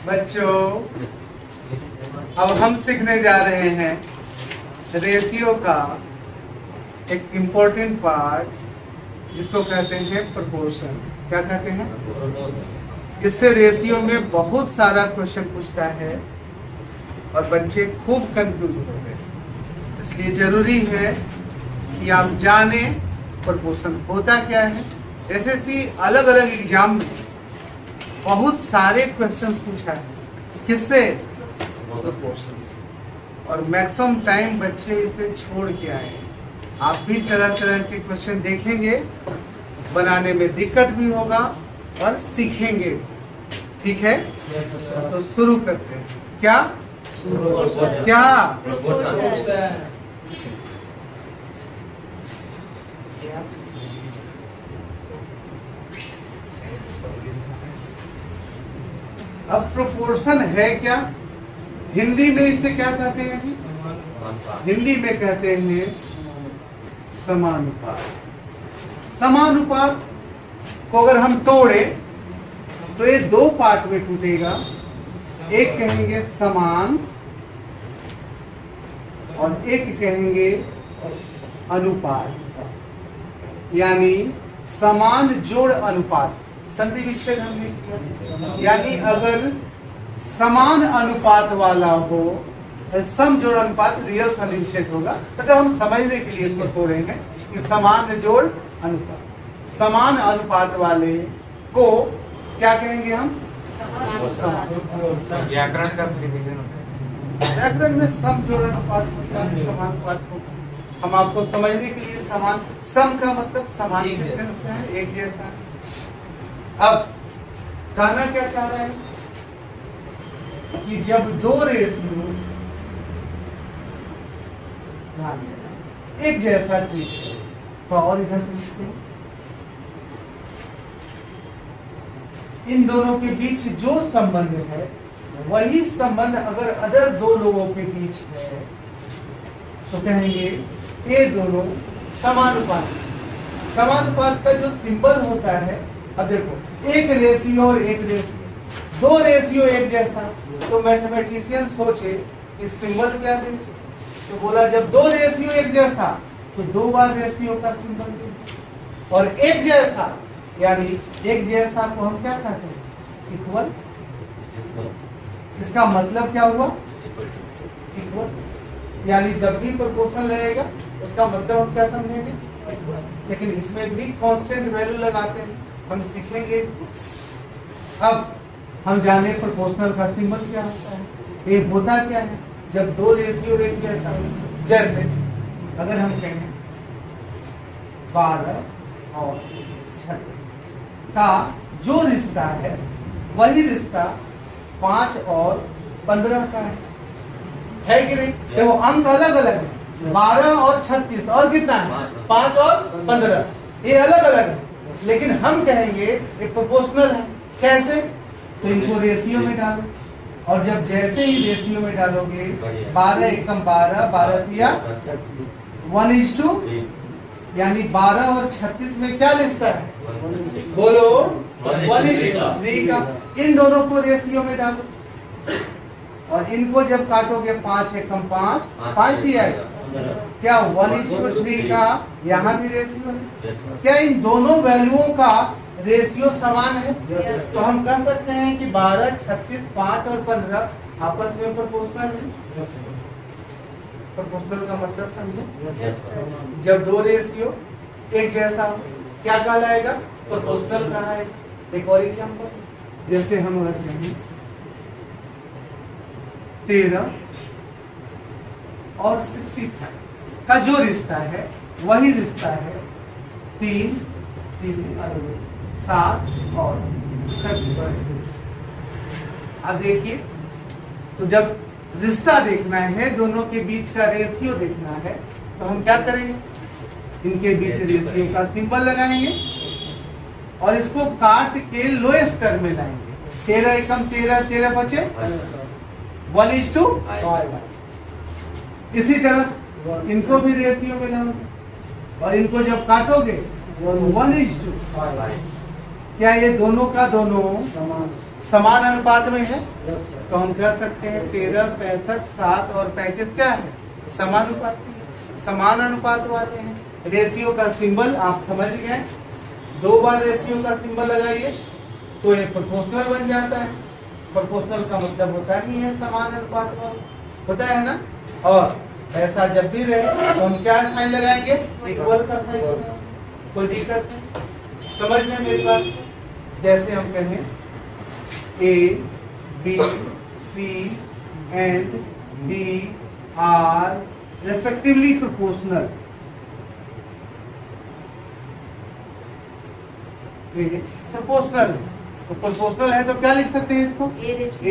बच्चों, अब हम सीखने जा रहे हैं रेशियो का एक इम्पोर्टेंट पार्ट जिसको कहते हैं प्रोपोर्शन। क्या कहते हैं? इससे रेशियो में बहुत सारा क्वेश्चन पूछता है और बच्चे खूब कंफ्यूज होते हैं। इसलिए जरूरी है कि आप जाने प्रोपोर्शन होता क्या है। एसएससी अलग अलग एग्जाम में बहुत सारे क्वेश्चंस पूछा है। किससे? प्रोपोर्शन से। और मैक्सिमम टाइम बच्चे इसे छोड़ के आए। आप भी तरह तरह के क्वेश्चन देखेंगे, बनाने में दिक्कत भी होगा और सीखेंगे। ठीक है? तो शुरू करते हैं। क्या? क्या? अब प्रोपोर्शन है क्या? हिंदी में इसे क्या कहते हैं जी? हिंदी में कहते हैं समानुपात। समानुपात को अगर हम तोड़े तो ये दो पार्ट में टूटेगा। एक कहेंगे समान और एक कहेंगे अनुपात, यानी समान जोड़ अनुपात। संधि विच्छेद हमने किया, यानी अगर समान अनुपात वाला हो, सम जोड़ अनुपात रियल संधि विच्छेद होगा। मतलब हम समझने के लिए इसको तोड़ेंगे कि समान जोड़ अनुपात। समान अनुपात वाले को क्या कहेंगे हम? व्याकरण का रिवीजन होता है। व्याकरण में सम जोड़ अनुपात समान अनुपात को हम आपको समझने के लिए समान, सम का मतलब समान है, एक जैसा। अब कहना क्या चाह रहा है कि जब दो रेशियो एक जैसा ट्रीट है तो और इधर से लिखते हैं, इन दोनों के बीच जो संबंध है वही संबंध अगर अदर दो लोगों के बीच है तो कहेंगे ये दोनों समानुपात। समानुपात का जो सिंबल होता है, अब देखो एक रेशियो और एक रेशियो, दो रेशियो एक जैसा, तो मैथमेटिशियन सोचे कि सिंबल क्या है, तो बोला जब दो रेशियो एक जैसा तो दो बार रेशियो का सिंबल दे। और एक जैसा यानी एक जैसा को हम क्या कहते हैं? इक्वल। इसका मतलब क्या हुआ? इक्वल। यानी जब भी प्रोपोर्शन लगेगा उसका मतलब हम क्या समझेंगे? लेकिन इसमें भी कांस्टेंट वैल्यू लगाते हैं, हम सीखेंगे इसको। अब हम जाने प्रोपोर्शनल का सिंबल क्या होता है। ये होता क्या है जब दो रेशियो एक जैसा हो। जैसे अगर हम कहें 12 और 36 का जो रिश्ता है वही रिश्ता 5 और 15 का है कि नहीं? देखो अंक अलग अलग है, 12 और 36 और कितना है? 5 और 15, ये अलग अलग है। लेकिन हम कहेंगे ये प्रोपोर्शनल है। कैसे? तो इनको रेशियो में डालो, और जब जैसे ही रेशियो में डालोगे 12 एकम 12, 12 तिया 1:2, यानी 12 और 36 में क्या रिश्ता है? बोलो 1:3 का। इन दोनों को रेशियो में डालो और इनको जब काटोगे 5 एकम 5, 5 तिया क्या 1:3 का यहाँ भी रेशियो है। क्या इन दोनों वैल्यूओं का रेशियो समान है? तो हम कह सकते हैं कि 12, 36, 5 और 15 आपस में प्रोपोर्शनल है। प्रोपोर्शनल का मतलब समझे? जब दो रेशियो एक जैसा हो क्या कहलाएगा? प्रोपोर्शनल कहलाएगा। एक और एग्जांपल, जैसे हम रखते हैं 13 और 63 का जो रिश्ता है वही रिश्ता है 3, 7 और 33। अब देखिए, तो जब रिश्ता देखना है, दोनों के बीच का रेशियो देखना है, तो हम क्या करेंगे? इनके बीच रेशियो का सिंबल लगाएंगे और इसको काट के लोएस्ट टर्म में लाएंगे। 13 एकम 13, 13 बचे 1:5। इसी तरह इनको भी रेशियो में लाओगे और इनको जब काटोगे 1:5। क्या ये दोनों का दोनों समान अनुपात में है? तो हम कह सकते हैं 13, 65, 7 और 35 क्या है? समानुपाती है, समान अनुपात वाले हैं। रेशियो का सिंबल आप समझ गए, 2 बार रेशियो का सिंबल लगाइए तो ये प्रोपोर्शनल बन जाता है। प्रोपोर्शनल का मतलब होता ही है समान अनुपात वाला, होता है ना। और ऐसा जब भी रहे तो हम क्या साइन लगाएंगे? इक्वल का साइन लगाएंगे। कोई दिक्कत नहीं, समझ लें मेरी बात। जैसे हम कहें A, B, C and D are respectively proportional. Proportional, तो प्रोपोर्शनल है तो क्या लिख सकते हैं इसको?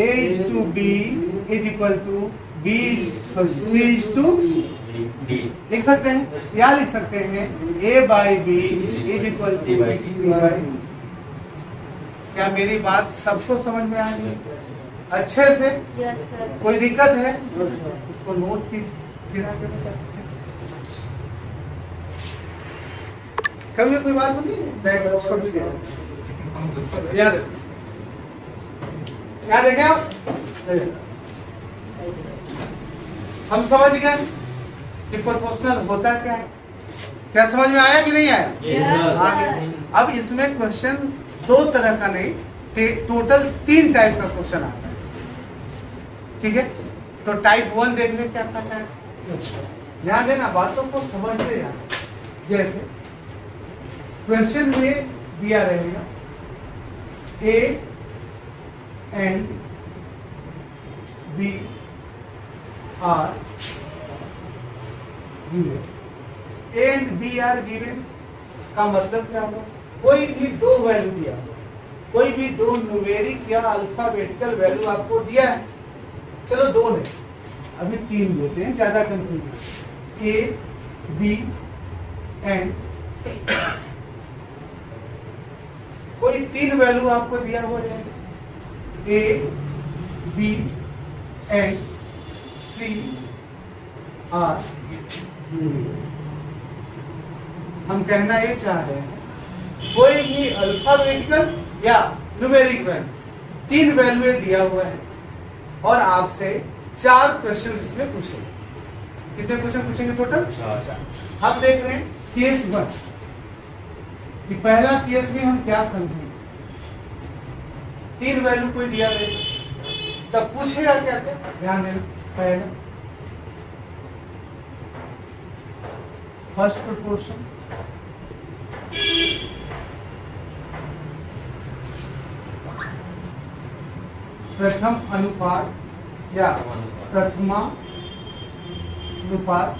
A is to B is equal to B is C is to D लिख सकते हैं, या लिख सकते हैं A by B is equal to C by D। क्या मेरी बात सबको समझ में आ रही है अच्छे से? Yes sir. कोई दिक्कत है? इसको नोट कीजिए, फिर आगे बताते हैं। कभी कोई बात होती है? बैग छोड़ दीजिए। याद देखें आप, हम समझ गए कि प्रोपोर्शनल होता क्या है। क्या समझ में आया कि नहीं आया? Yes, आगे अब इसमें क्वेश्चन 2 तरह का नहीं, टोटल 3 टाइप का क्वेश्चन आता है, ठीक है। तो टाइप 1 देखने क्या आता है, ध्यान देना, बातों को समझते जाना। जैसे क्वेश्चन में दिया रहेगा A and B are given, A and B are given का मतलब क्या होगा? कोई भी 2 वैल्यू दिया, कोई भी 2 न्यूमेरिक या अल्फाबेटिकल वैल्यू आपको दिया है। चलो 2 नहीं, अभी 3 लेते हैं, ज्यादा कंफ्यूजन। A, B एंड कोई 3 वैल्यू आपको दिया हुआ है, A, B and C are. हम कहना ये चाह रहे हैं कोई भी अल्फाबेटिकल या न्यूमेरिक वैल्यू 3 वैल्यू दिया हुआ है और आपसे 4 क्वेश्चन इसमें पूछेंगे। कितने क्वेश्चन पूछेंगे टोटल? 4। हम देख रहे हैं केस 1 कि पहला केस में हम क्या समझेंगे। 3 वैल्यू कोई दिया रहेगा, तब पूछेगा क्या क्या, ध्यान देना। पहला फर्स्ट प्रोपोर्शन, प्रथम अनुपात या प्रथमानुपात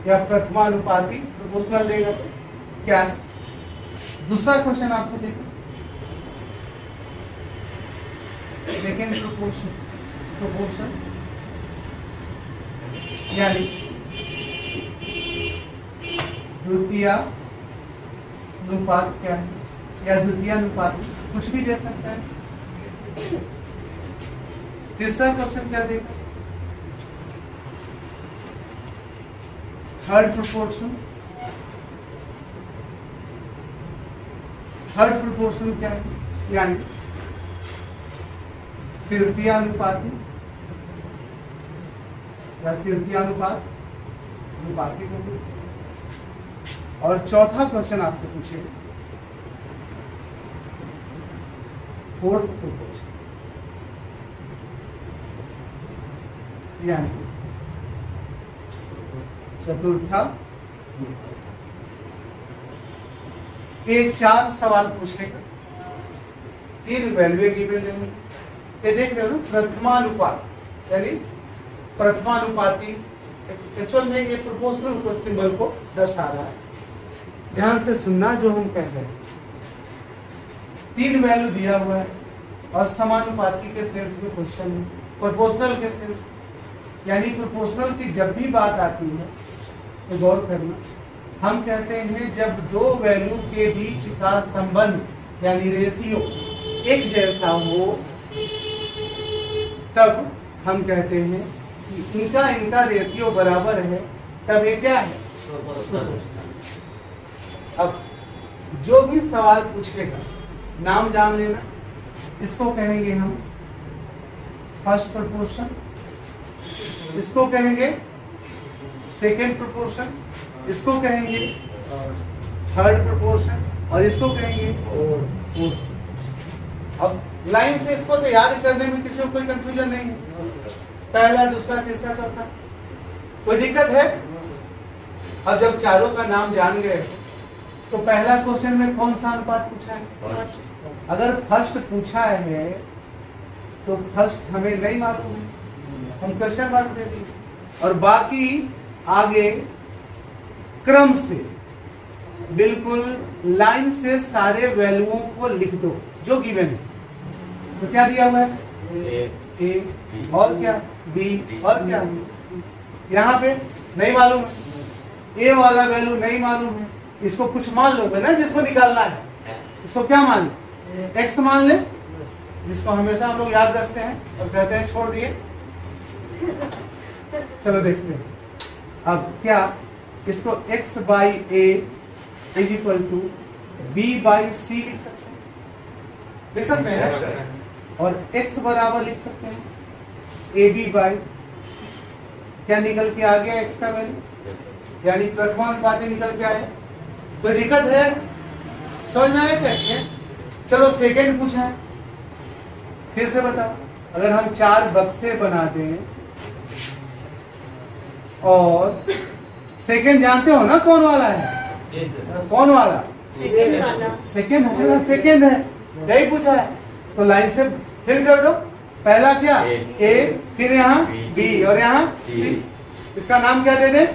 या प्रथमानुपाती प्रोपोर्शनल देगा तो क्या है। दूसरा क्वेश्चन आपको देखो, सेकेंड प्रोपोर्शन यानी द्वितीय अनुपात क्या है, या द्वितीय अनुपात कुछ भी दे सकता है। तीसरा क्वेश्चन क्या देगा, थर्ड प्रोपोर्शन। थर्ड प्रोपोर्शन क्या है, यानी तृतीय अनुपाती या तृतीय अनुपाती। और चौथा क्वेश्चन आपसे पूछेगा फोर्थ प्रोपोर्शन, यानी चतुर्था। ये 4 सवाल पूछेगा, 3 वैल्यू गिवन रहेंगे। ये देख रहे हो ना, प्रथमानुपात यानी प्रथमानुपाती। एक्चुअल में ये प्रोपोर्शनल को सिंबल को दर्शा रहा है। ध्यान से सुनना जो हम कह रहे हैं। 3 वैल्यू दिया हुआ है और समानुपाती के सेंस में क्वेश्चन है, प्रोपोर्शनल के सेंस, यानी प्रोपोर्शनल की जब भी बात आती है तो गौर करना, हम कहते हैं जब 2 वैल्यू के बीच का संबंध यानी रेशियो एक जैसा हो तब हम कहते हैं कि इनका रेशियो बराबर है, तब ये क्या है? अब जो भी सवाल पूछेगा नाम जान लेना। इसको कहेंगे हम फर्स्ट प्रोपोर्शन, इसको कहेंगे सेकेंड प्रोपोर्शन, इसको कहेंगे थर्ड प्रोपोर्शन और इसको कहेंगे फोर्थ। अब लाइन से इसको तो याद करने में किसी को कोई कंफ्यूजन नहीं है। पहला, दूसरा, तीसरा, चौथा, कोई दिक्कत है? अब जब चारों का नाम जान गए तो पहला क्वेश्चन में कौन सा अनुपात पूछा है? अगर फर्स्ट पूछा है तो फर्स्ट हमें नहीं मालूम है, हम क्वेश्चन मार्क दे देंगे और बाकी आगे क्रम से बिल्कुल लाइन से सारे वैल्यूओं को लिख दो जो गिवन है। तो क्या दिया हुआ है? ए और क्या बी और क्या, यहाँ पे नहीं मालूम है, ए वाला वैल्यू नहीं मालूम है, इसको कुछ मान लो ना जिसको निकालना है। इसको क्या मान ले? एक्स मान ले, जिसको हमेशा हम लोग याद रखते हैं और कहते हैं छोड़ दिए। चलो देखते हैं अब क्या, इसको x by a is equal to b by c लिख सकते हैं और x बराबर लिख सकते हैं ए बी बाई सी। क्या निकल के आ गया x का वैल्यू, यानी प्रथमानुपाती निकल के आया। कोई दिक्कत है? समझ में आया क्या? चलो सेकेंड पूछा है, फिर से बताओ। अगर हम 4 बक्से बना दें और सेकेंड जानते हो ना कौन वाला है? कौन वाला? सेकेंड है, सेकेंड है, यही पूछा है। तो लाइन से फिल कर दो। पहला क्या? ए, फिर यहाँ बी और यहाँ सी। इसका नाम क्या दे दें?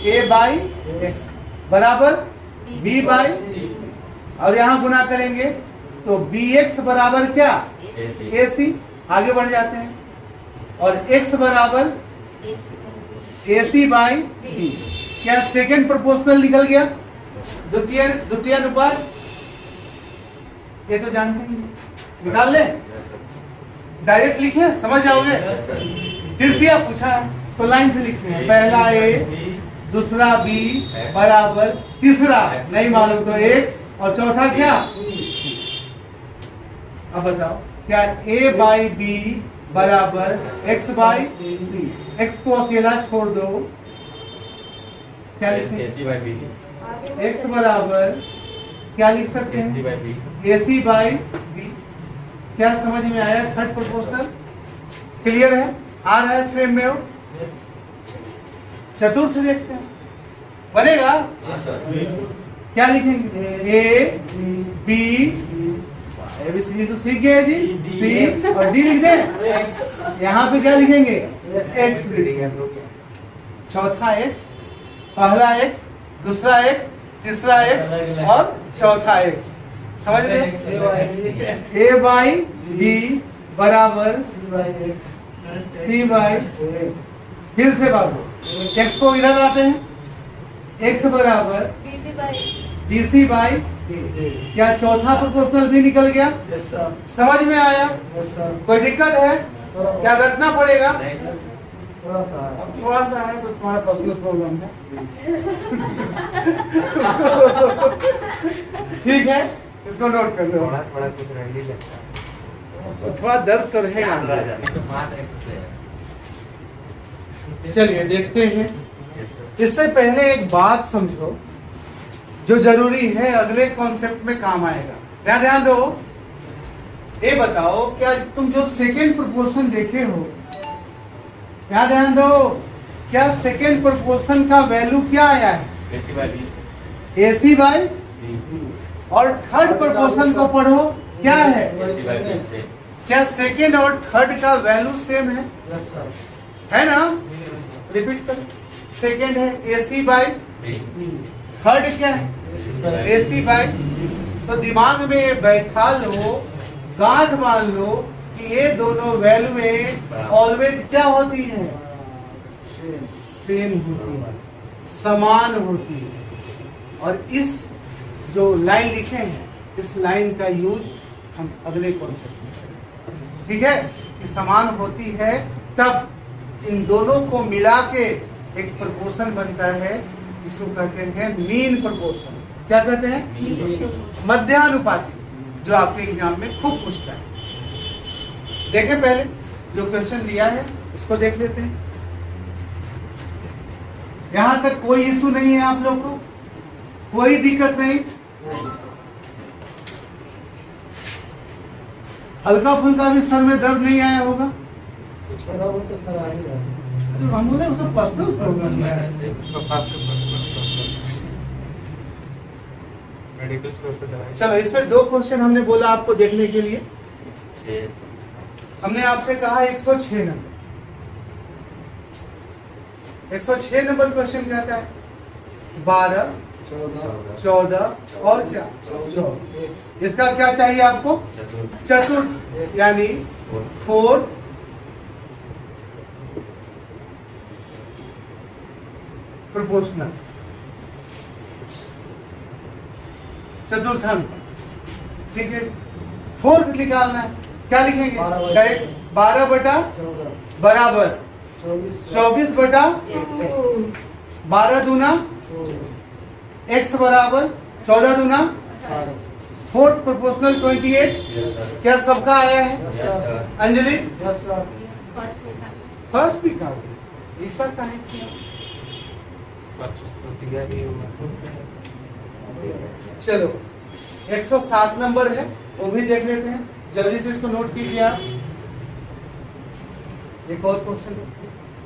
ए बाई एक्स बराबर बी बाई, और यहाँ गुना करेंगे तो बी एक्स बराबर क्या? ए सी। आगे बढ़ जाते हैं और x बराबर ए सी बाई बी। क्या सेकेंड प्रोपोर्शनल निकल गया? द्वितीय अनुपात, ये तो जानते हैं, निकाल ले, डायरेक्ट लिखे, समझ जाओगे। तृतीय पूछा है तो लाइन से लिखते हैं, पहला ए, दूसरा बी बराबर, तीसरा नहीं मालूम तो x और चौथा क्या? अब बताओ क्या a बाई बी बराबर x बाई सी। x को अकेला छोड़ दो, क्या लिखें? x बराबर क्या लिख सकते हैं? ए सी बाई बी। क्या समझ में आया? थर्ड प्रोपोर्शनल क्लियर है? आ रहा है फ्रेम में हो? चतुर्थ देखते हैं, बनेगा? क्या लिखेंगे? ए बी, एबीसीडी तो सीख गए जी, सी और डी लिख दें। यहाँ पे क्या लिखेंगे? एक्स, चौथा एक्स, पहला एक्स, दूसरा एक्स, तीसरा एक्स और चौथा एक्स। समझ रहे? ए बाई बी बराबर सी बाई, फिर से बाबू एक्स को इधर लाते हैं, एक्स बराबर बी सी बाई। क्या चौथा प्रोपोर्शनल भी निकल गया? समझ में आया? कोई दिक्कत है? क्या रटना पड़ेगा? अब थोड़ा सा है तो तुम्हारा पर्सनल प्रॉब्लम है। ठीक है, इसको नोट कर लो। थोड़ा कुछ रह ही सकता थोड़ा दर्द तो रहेगा। चलिए देखते हैं। इससे पहले एक बात समझो जो जरूरी है, अगले कॉन्सेप्ट में काम आएगा। क्या ध्यान दो, ये बताओ क्या तुम जो सेकेंड प्रोपोर्शन देखे हो, क्या ध्यान दो, क्या सेकेंड प्रोपोर्शन का वैल्यू क्या आया है? ए सी बाई। और थर्ड प्रोपोर्शन को पढ़ो, क्या है? क्या सेकेंड और थर्ड का वैल्यू सेम है ना? रिपीट करो, सेकेंड है ए सी बाई, थर्ड क्या है? ए सी बाई। तो दिमाग में ये बैठा लो, गांठ मान लो कि ये दोनों वैल्यू ऑलवेज क्या होती है? सेम होती है, समान होती है। और इस जो लाइन लिखे हैं, इस लाइन का यूज हम अगले कॉन्सेप्ट में करेंगे। ठीक है? कि समान होती है तब इन दोनों को मिला के एक प्रोपोर्शन बनता है जिसको कहते हैं मीन प्रोपोर्शन। क्या कहते हैं? मध्यानुपाती, जो आपके एग्जाम में खूब पूछता है। देखें पहले जो क्वेश्चन दिया है इसको देख लेते हैं। यहां तक कोई इशू नहीं है आप लोग को, कोई दिक्कत नहीं, हल्का फुल्का भी सर में दर्द नहीं आया होगा? वो तो सर आ ही रहा है। हम बोले उसका पर्सनल प्रॉब्लम है। मेडिकल स्टोर से दवाई। चलो इसमें दो क्वेश्चन हमने बोला आपको देखने के लिए। हमने आपसे कहा 106 नंबर। 106 नंबर क्वेश्चन कहता है 12, 14 और क्या 14। इसका क्या चाहिए आपको? चतुर्थ, यानी 4 प्रोपोर्शनल, चतुर्थांक। ठीक है, फोर्थ निकालना है। क्या लिखेंगे? डायरेक्ट 12 बटा बराबर 24 बटा 12 दूना x बराबर 14 दूना फोर्थ प्रोपोर्शनल 28। क्या सबका आया है? अंजलि फर्स्ट भी का ऐसा का है? चलो 107 नंबर है, वो भी देख लेते हैं। जल्दी से इसको नोट कीजिए आप। एक और क्वेश्चन है,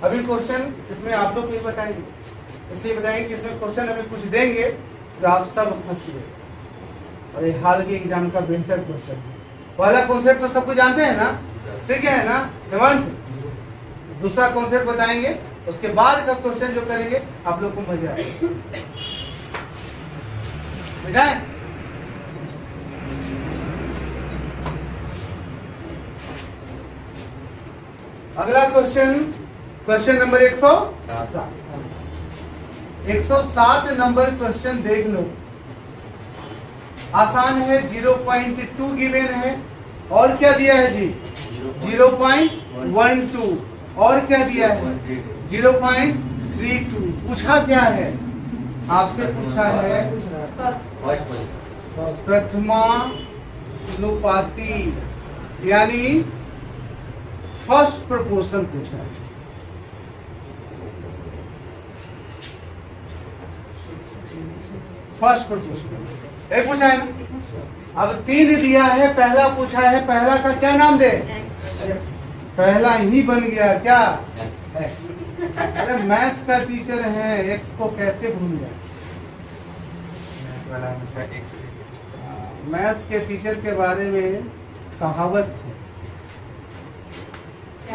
अभी क्वेश्चन इसमें आप लोग को ही बताएंगे, इसलिए बताएंगे कि इसमें क्वेश्चन अभी कुछ देंगे तो आप सब फंसिए। और ये हाल के एग्जाम का बेहतर क्वेश्चन है। पहला कॉन्सेप्ट तो सबको जानते हैं ना, सीख गए हैं ना हेमंत? दूसरा कॉन्सेप्ट बताएंगे, उसके बाद का क्वेश्चन जो करेंगे आप लोग को मजा आएगा। बेटा अगला question, question number 107। 107 number question देख लो। आसान है, 0.2 गिवन है। और क्या दिया है जी? 0.12। और क्या दिया है? 0.32। पूछा क्या है? आपसे पूछा है प्रथमानुपाती, यानी फर्स्ट प्रोपोर्शन पूछा है। फर्स्ट प्रोपोर्शन एक पूछा है ना। अब 3 दिया है, पहला पूछा है, पहला का क्या नाम दे? पहला ही बन गया क्या? एक्स। अरे मैथ्स का टीचर है, एक्स को कैसे भूल जाए? मैथ्स के टीचर के बारे में कहावत है,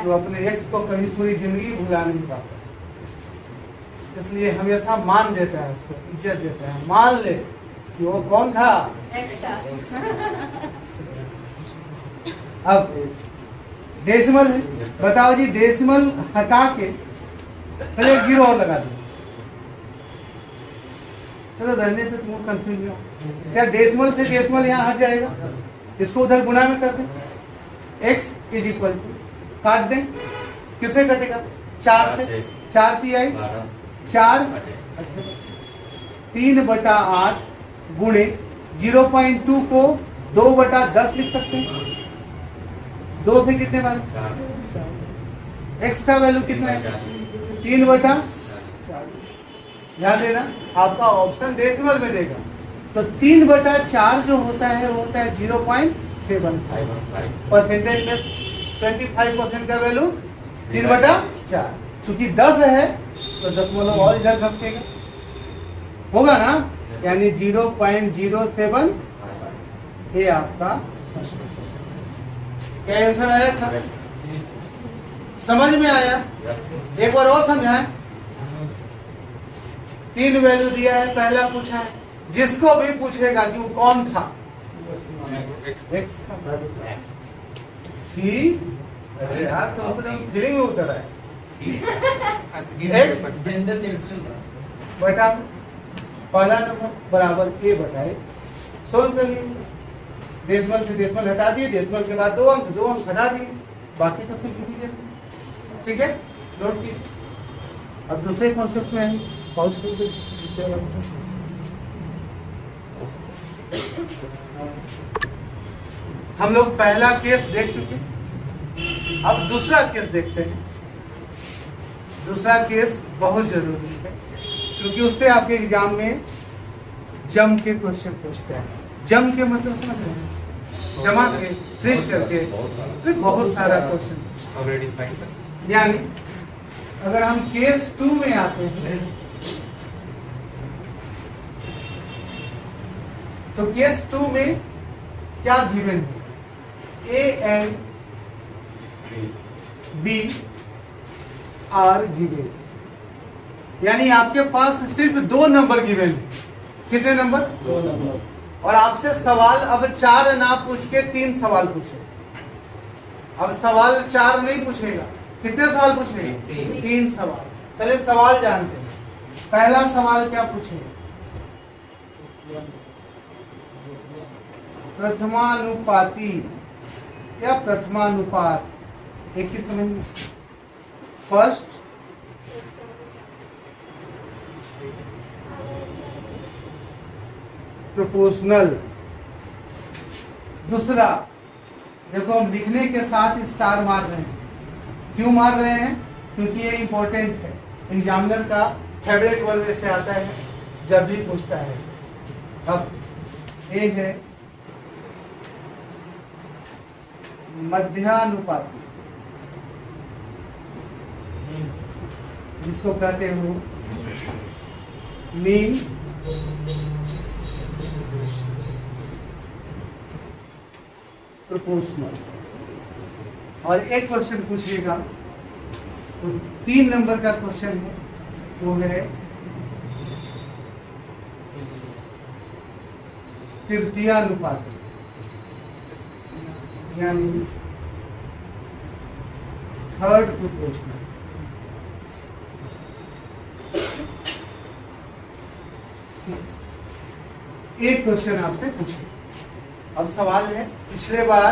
जो अपने एक्स को कभी पूरी जिंदगी भुला नहीं पाता, इसलिए हमेशा मान देता है, उसको इज्जत देता है। मान ले कि वो कौन था? अब डेसिमल है, बताओ जी। डेसिमल हटा के पहले एक 0 और लगा दो। चलो रहने तो तुम कंफ्यूज हो। क्या डेसिमल से डेसिमल यहाँ हट जाएगा? इसको उधर गुना में कर दें। x इज इक्वल टू, काट दें, किससे कटेगा? 4 से। 4 तिहाई 4 3/8 गुणे 0.2 को 2/10 लिख सकते हैं। 2 से कितने बार? x का वैल्यू कितना है? 3/4। ध्यान देना, आपका ऑप्शन डेसिमल में देगा, तो 3/4 जो होता है वो होता है 0.75। परसेंटेज में 25% का वैल्यू 3/4। क्योंकि 10 है तो दशमलव और इधर घसकेगा, होगा ना, यानी 0.07 ये आपका क्या आंसर आया था? समझ में आया? एक बार और समझाएं। 3 वैल्यू दिया है, पहला पूछा है, जिसको भी पूछेगा कि वो कौन था? एक्स। अरे यार तुम तो फीलिंग में उतर है। एक्स बटा पहला नंबर बराबर ए बताए, सोल्व कर लिए। डेसिमल से डेसिमल हटा दिए, डेसिमल के बाद 2 अंक हटा दिए, बाकी तो सिंपलीफिकेशन। ठीक है, नोट कीजिए। अब दूसरे कॉन्सेप्ट में आएंगे। पाउच खोल के पीछे वाला बटन। हम लोग पहला केस देख चुके, अब दूसरा केस देखते हैं। दूसरा केस बहुत जरूरी है क्योंकि उससे आपके एग्जाम में जम के क्वेश्चन पूछते हैं। जम के मतलब समझ रहे हैं, जमा के फ्रिज करके बहुत सारा क्वेश्चन। Already find. यानी अगर हम केस 2 में आते हैं तो केस 2 में क्या गिवन है? A and B are given, यानी आपके पास सिर्फ 2 नंबर गिवन है। कितने नंबर? 2 नंबर। और आपसे सवाल अब 4 ना पूछ के 3 सवाल पूछे। अब सवाल 4 नहीं पूछेगा, कितने सवाल पूछेगा? 3 सवाल। चलिए सवाल जानते हैं। पहला सवाल क्या पूछेगा? प्रथमानुपाती या प्रथमानुपात एक ही समझ में। First proportional. दूसरा, देखो हम लिखने के साथ स्टार मार रहे हैं। क्यों मार रहे हैं? क्योंकि ये इंपॉर्टेंट है, एग्जामिनर का फेवरेट वर्ड से आता है जब भी पूछता है। अब ए है मध्यानुपाती, जिसको कहते हो मीन प्रोपोर्शनल। और एक क्वेश्चन पूछिएगा तो 3 नंबर का क्वेश्चन है, वो है तृतीयानुपाती, यानी थर्ड प्रोपोर्शनल। एक क्वेश्चन आपसे पूछे। अब सवाल है, पिछले बार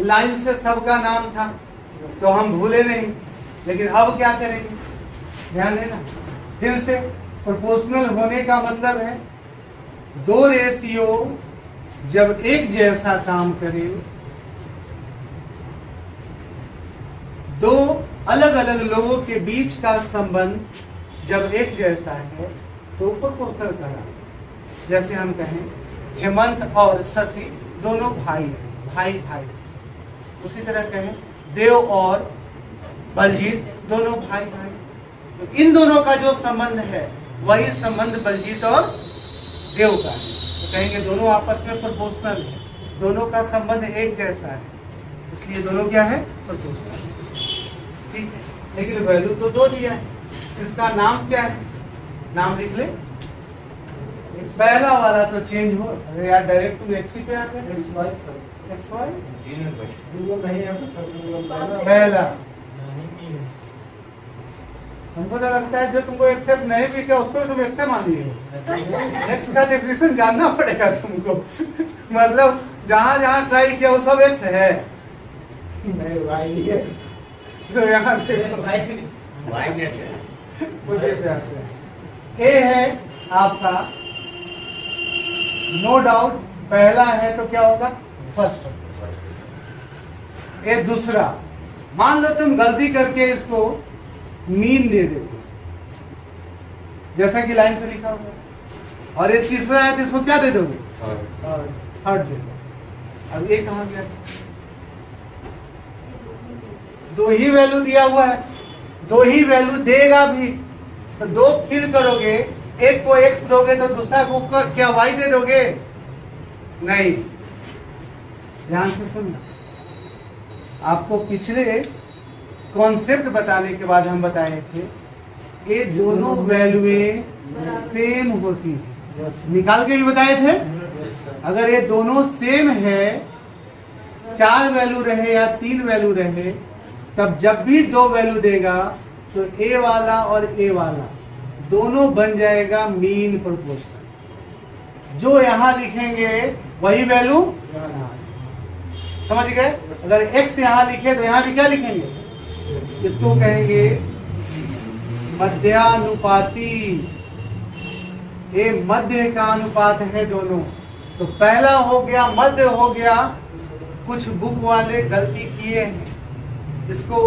लाइन से सबका नाम था तो हम भूले नहीं, लेकिन अब क्या करेंगे? ध्यान देना। फिर से प्रोपोर्शनल होने का मतलब है 2 रेशियो जब एक जैसा काम करे, 2 अलग अलग लोगों के बीच का संबंध जब एक जैसा है तो प्रोपोर्शनल कहा। जैसे हम कहें हेमंत और शशि दोनों भाई हैं, भाई भाई। उसी तरह कहें देव और बलजीत दोनों भाई भाई। तो इन दोनों का जो संबंध है वही संबंध बलजीत और देव का है, तो कहेंगे दोनों आपस में प्रोपोर्शनल है, दोनों का संबंध एक जैसा है, इसलिए दोनों क्या है? प्रोपोर्शनल। ठीक है, लेकिन वैल्यू तो 2 दिया है। इसका नाम क्या है? नाम लिख ले। पहला वाला तो चेंज हो, अरे यार डायरेक्ट टू एक्स पे आ गए। एक्स वाई नहीं है तो पहला। हमको तो लगता है जो तुमको एक्सेप्ट नहीं भी किया उसको भी तुम एक्सेप्ट मान लिए। एक्स का डेफिनेशन जानना पड़ेगा तुमको। मतलब जहाँ जहाँ ट्राई किया वो सब एक्स है। नहीं भाई है। जो यहाँ ए है आपका, नो डाउट पहला है तो क्या होगा? फर्स्ट। ये दूसरा, मान लो तुम गलती करके इसको मीन दे देते जैसा कि लाइन से लिखा हुआ, और ये तीसरा है तो इसको क्या दे दोगे? थर्ड दे दो। अब ये कहाँ गया? 2 ही वैल्यू दिया हुआ है, 2 ही वैल्यू देगा भी तो 2 फिल करोगे, एक को x दोगे तो दूसरा को क्या y दे दोगे? नहीं। ध्यान से सुनना, आपको पिछले कॉन्सेप्ट बताने के बाद हम बताए थे ये दोनों वैल्यूएं सेम होती है। निकाल के भी बताए थे, अगर ये दोनों सेम है, 4 वैल्यू रहे या 3 वैल्यू रहे, तब जब भी 2 वैल्यू देगा तो ए वाला और ए वाला दोनों बन जाएगा मीन प्रोपोर्शन। जो यहाँ लिखेंगे वही वैल्यू समझ गए। अगर x यहाँ लिखे तो यहाँ भी क्या लिखेंगे? इसको कहेंगे मध्यानुपाती, ये मध्य का अनुपात है दोनों। तो पहला हो गया, मध्य हो गया। कुछ बुक वाले गलती किए हैं, इसको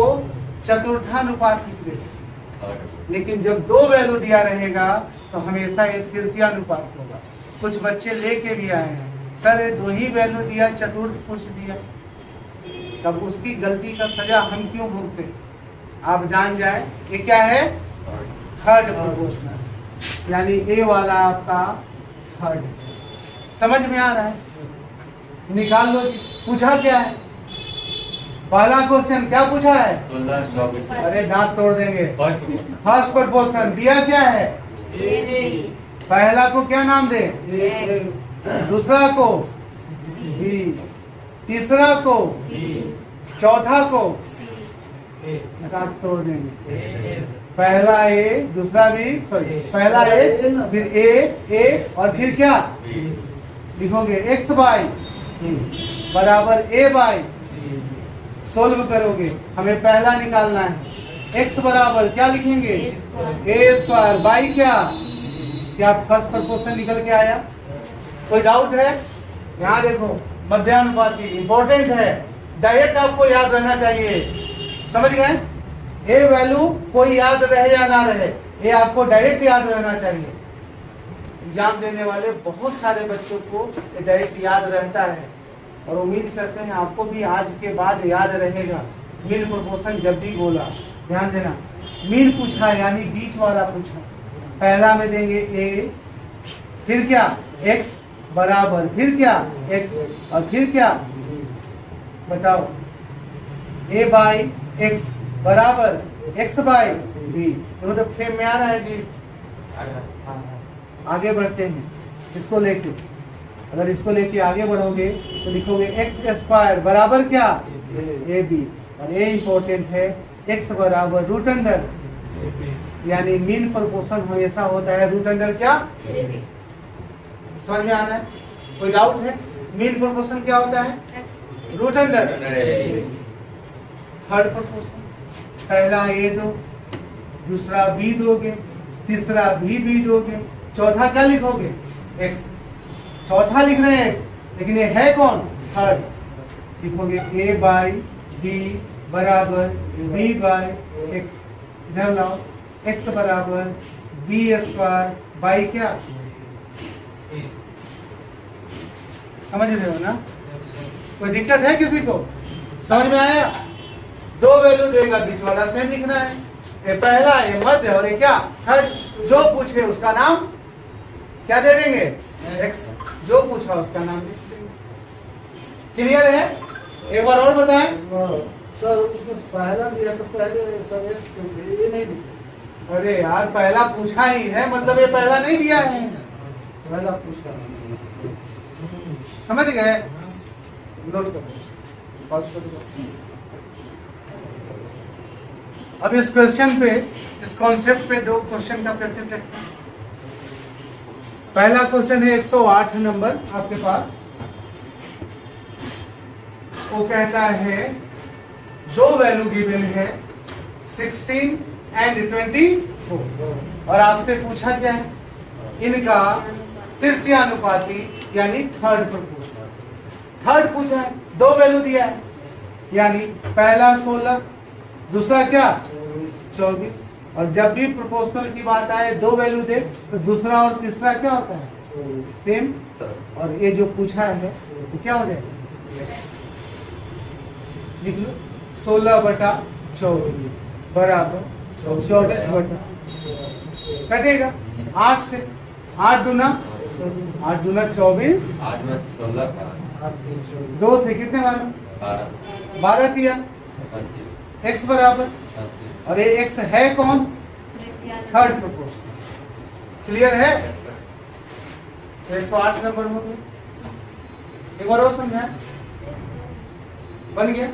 चतुर्थानुपात लिख देते, लेकिन जब दो वैल्यू दिया रहेगा तो हमेशा ये तृतीयानुपात होगा। कुछ बच्चे लेके भी आए हैं, सर ये दो ही वैल्यू दिया, चतुर्थ पूछ दिया, तब उसकी गलती का सजा हम क्यों भुगते? आप जान जाए ये क्या है, थर्ड प्रोपोर्शनल, यानी ए वाला आपका थर्ड। समझ में आ रहा है? निकाल लो जी। पूछा क्या है? पहला क्वेश्चन क्या पूछा है? 16, 24। अरे दांत तोड़ देंगे। फर्स्ट फर्स्ट प्रोपोर्शन दिया क्या है? पहला को क्या नाम दे? दूसरा को बी, तीसरा को, चौथा को दांत तोड़ देंगे। पहला ए, दूसरा बी, सॉरी पहला ए, फिर ए और फिर क्या लिखोगे? एक्स बाई बराबर ए बाई, सोल्व करोगे, हमें पहला निकालना है। एक्स बराबर क्या लिखेंगे? ए स्क्वायर बाई क्या फर्स्ट प्रोपोर्शन निकल के आया? कोई डाउट है? यहाँ देखो, मध्यानुपाती इंपॉर्टेंट है, डायरेक्ट आपको याद रहना चाहिए। समझ गए? ए वैल्यू कोई याद रहे या ना रहे, ये आपको डायरेक्ट याद रहना चाहिए। एग्जाम देने वाले बहुत सारे बच्चों को ये डायरेक्ट याद रहता है, और उम्मीद करते हैं आपको भी आज के बाद याद रहेगा। मीन प्रोपोर्शन जब भी बोला ध्यान देना, मीन पूछा यानी बीच वाला पूछा, पहला में देंगे ए, फिर क्या एक्स बराबर, फिर क्या एक्स, और फिर क्या बताओ? ए बाई एक्स बराबर एक्स बाई बी। देखो तो फ्रेम में आ रहा है जी। आगे बढ़ते हैं इसको लेके, अगर इसको लेके आगे बढ़ोगे तो लिखोगे एक्स स्क्वायर बराबर क्या? ए बी, और ए इंपॉर्टेंट है, एक्स बराबर रूट अंडर, यानी मीन प्रोपोर्शन हमेशा होता है रूट अंडर क्या? समझ में आ रहा है? कोई डाउट है? मीन प्रोपोर्शन क्या होता है? Root under. थर्ड प्रोपोर्शन, पहला ए दो, दूसरा बी दोगे, तीसरा भी बी दोगे, चौथा क्या लिखोगे? एक्स। चौथा लिख रहे हैं एक्स, लेकिन ये है कौन? थर्ड। लिखोगे ए बाई बी बराबर बी बाई एक्स। इधर लाओ, एक्स बराबर बी स्क्वायर बाई क्या? समझ रहे हो ना? कोई दिक्कत है किसी को? समझ में आया? दो वैल्यू देगा, बीच वाला सेम लिखना है। ये पहला, ये मध्य, और ये क्या? थर्ड। जो पूछे उसका नाम क्या दे देंगे? एक्स। जो पूछा उसका नाम लिख देंगे। क्लियर है? एक बार और बताएं। सर उसमें पहला दिया तो पहले सर एक्स ये नहीं दिया। अरे यार पहला पूछा ही है, मतलब ये पहला नहीं दिया है। पहला पूछा। समझ गए? नोट करो, पॉज करो। अब इस क्वेश्चन पे, इस कॉन्सेप्ट पे दो क्वेश्चन का प्रैक्टिस देखते हैं। पहला क्वेश्चन है 108 नंबर आपके पास। वो कहता है दो वैल्यू गिवन है 16 एंड 24, और आपसे पूछा क्या है? इनका तृतीयानुपाती यानी थर्ड प्रोपोर्शनल। थर्ड पूछा है, दो वैल्यू दिया है, यानी पहला 16, दूसरा क्या 24, और जब भी प्रोपोर्शनल की बात आए दो वैल्यू दे तो दूसरा और तीसरा क्या होता है? सेम। और ये जो पूछा है तो क्या हो जाएगा? लिख लो 16/24 बराबर 24/, कटेगा 8 से। 8 दूना 24, 8 में 16 का 2 से कितने मारा? 12 किया, 36, एक्स बराबर, 36। और ये एक्स है कौन? Third proportion. क्लियर है? तो 108 नंबर हो गया। एक बार और समझा? बन गया?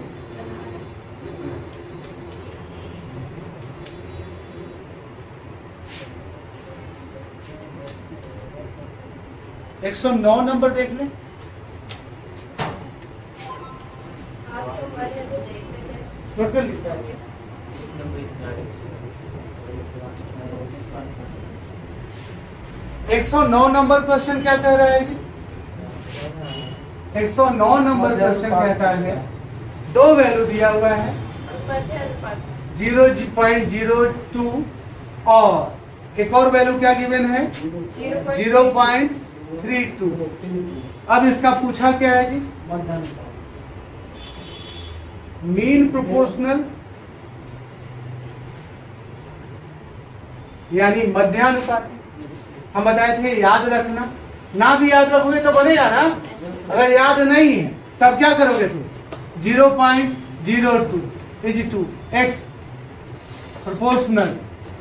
एक 109 नंबर देख ले। नोट कर लिया? 109 नंबर क्वेश्चन क्या कह रहा है जी? 109 नंबर क्वेश्चन कहता है दो वैल्यू दिया हुआ है 0.02 और एक और वैल्यू क्या गिवन है 0.32। अब इसका पूछा क्या है जी? मीन प्रोपोर्शनल यानी मध्यानुपाती। हम बताए थे याद रखना, ना भी याद रखोगे तो बनेगा ना। अगर याद नहीं है तब क्या करोगे तुम? 0.02 इज टू एक्स प्रोपोर्शनल,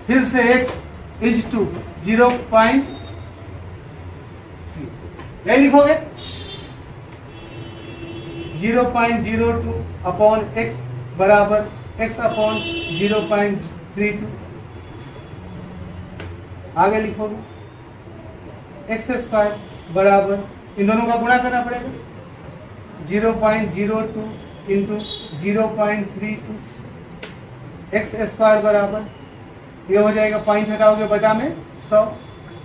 फिर से x इज टू 0.3 यही लिखोगे 0.02 अपॉन x बराबर x अपॉन 0.32। आगे लिखोगे x स्क्वायर बराबर, इन दोनों का गुणा करना पड़ेगा 0.02 इंटू 0.32 x स्क्वायर बराबर, ये हो जाएगा पॉइंट हटाओगे बटा में 100,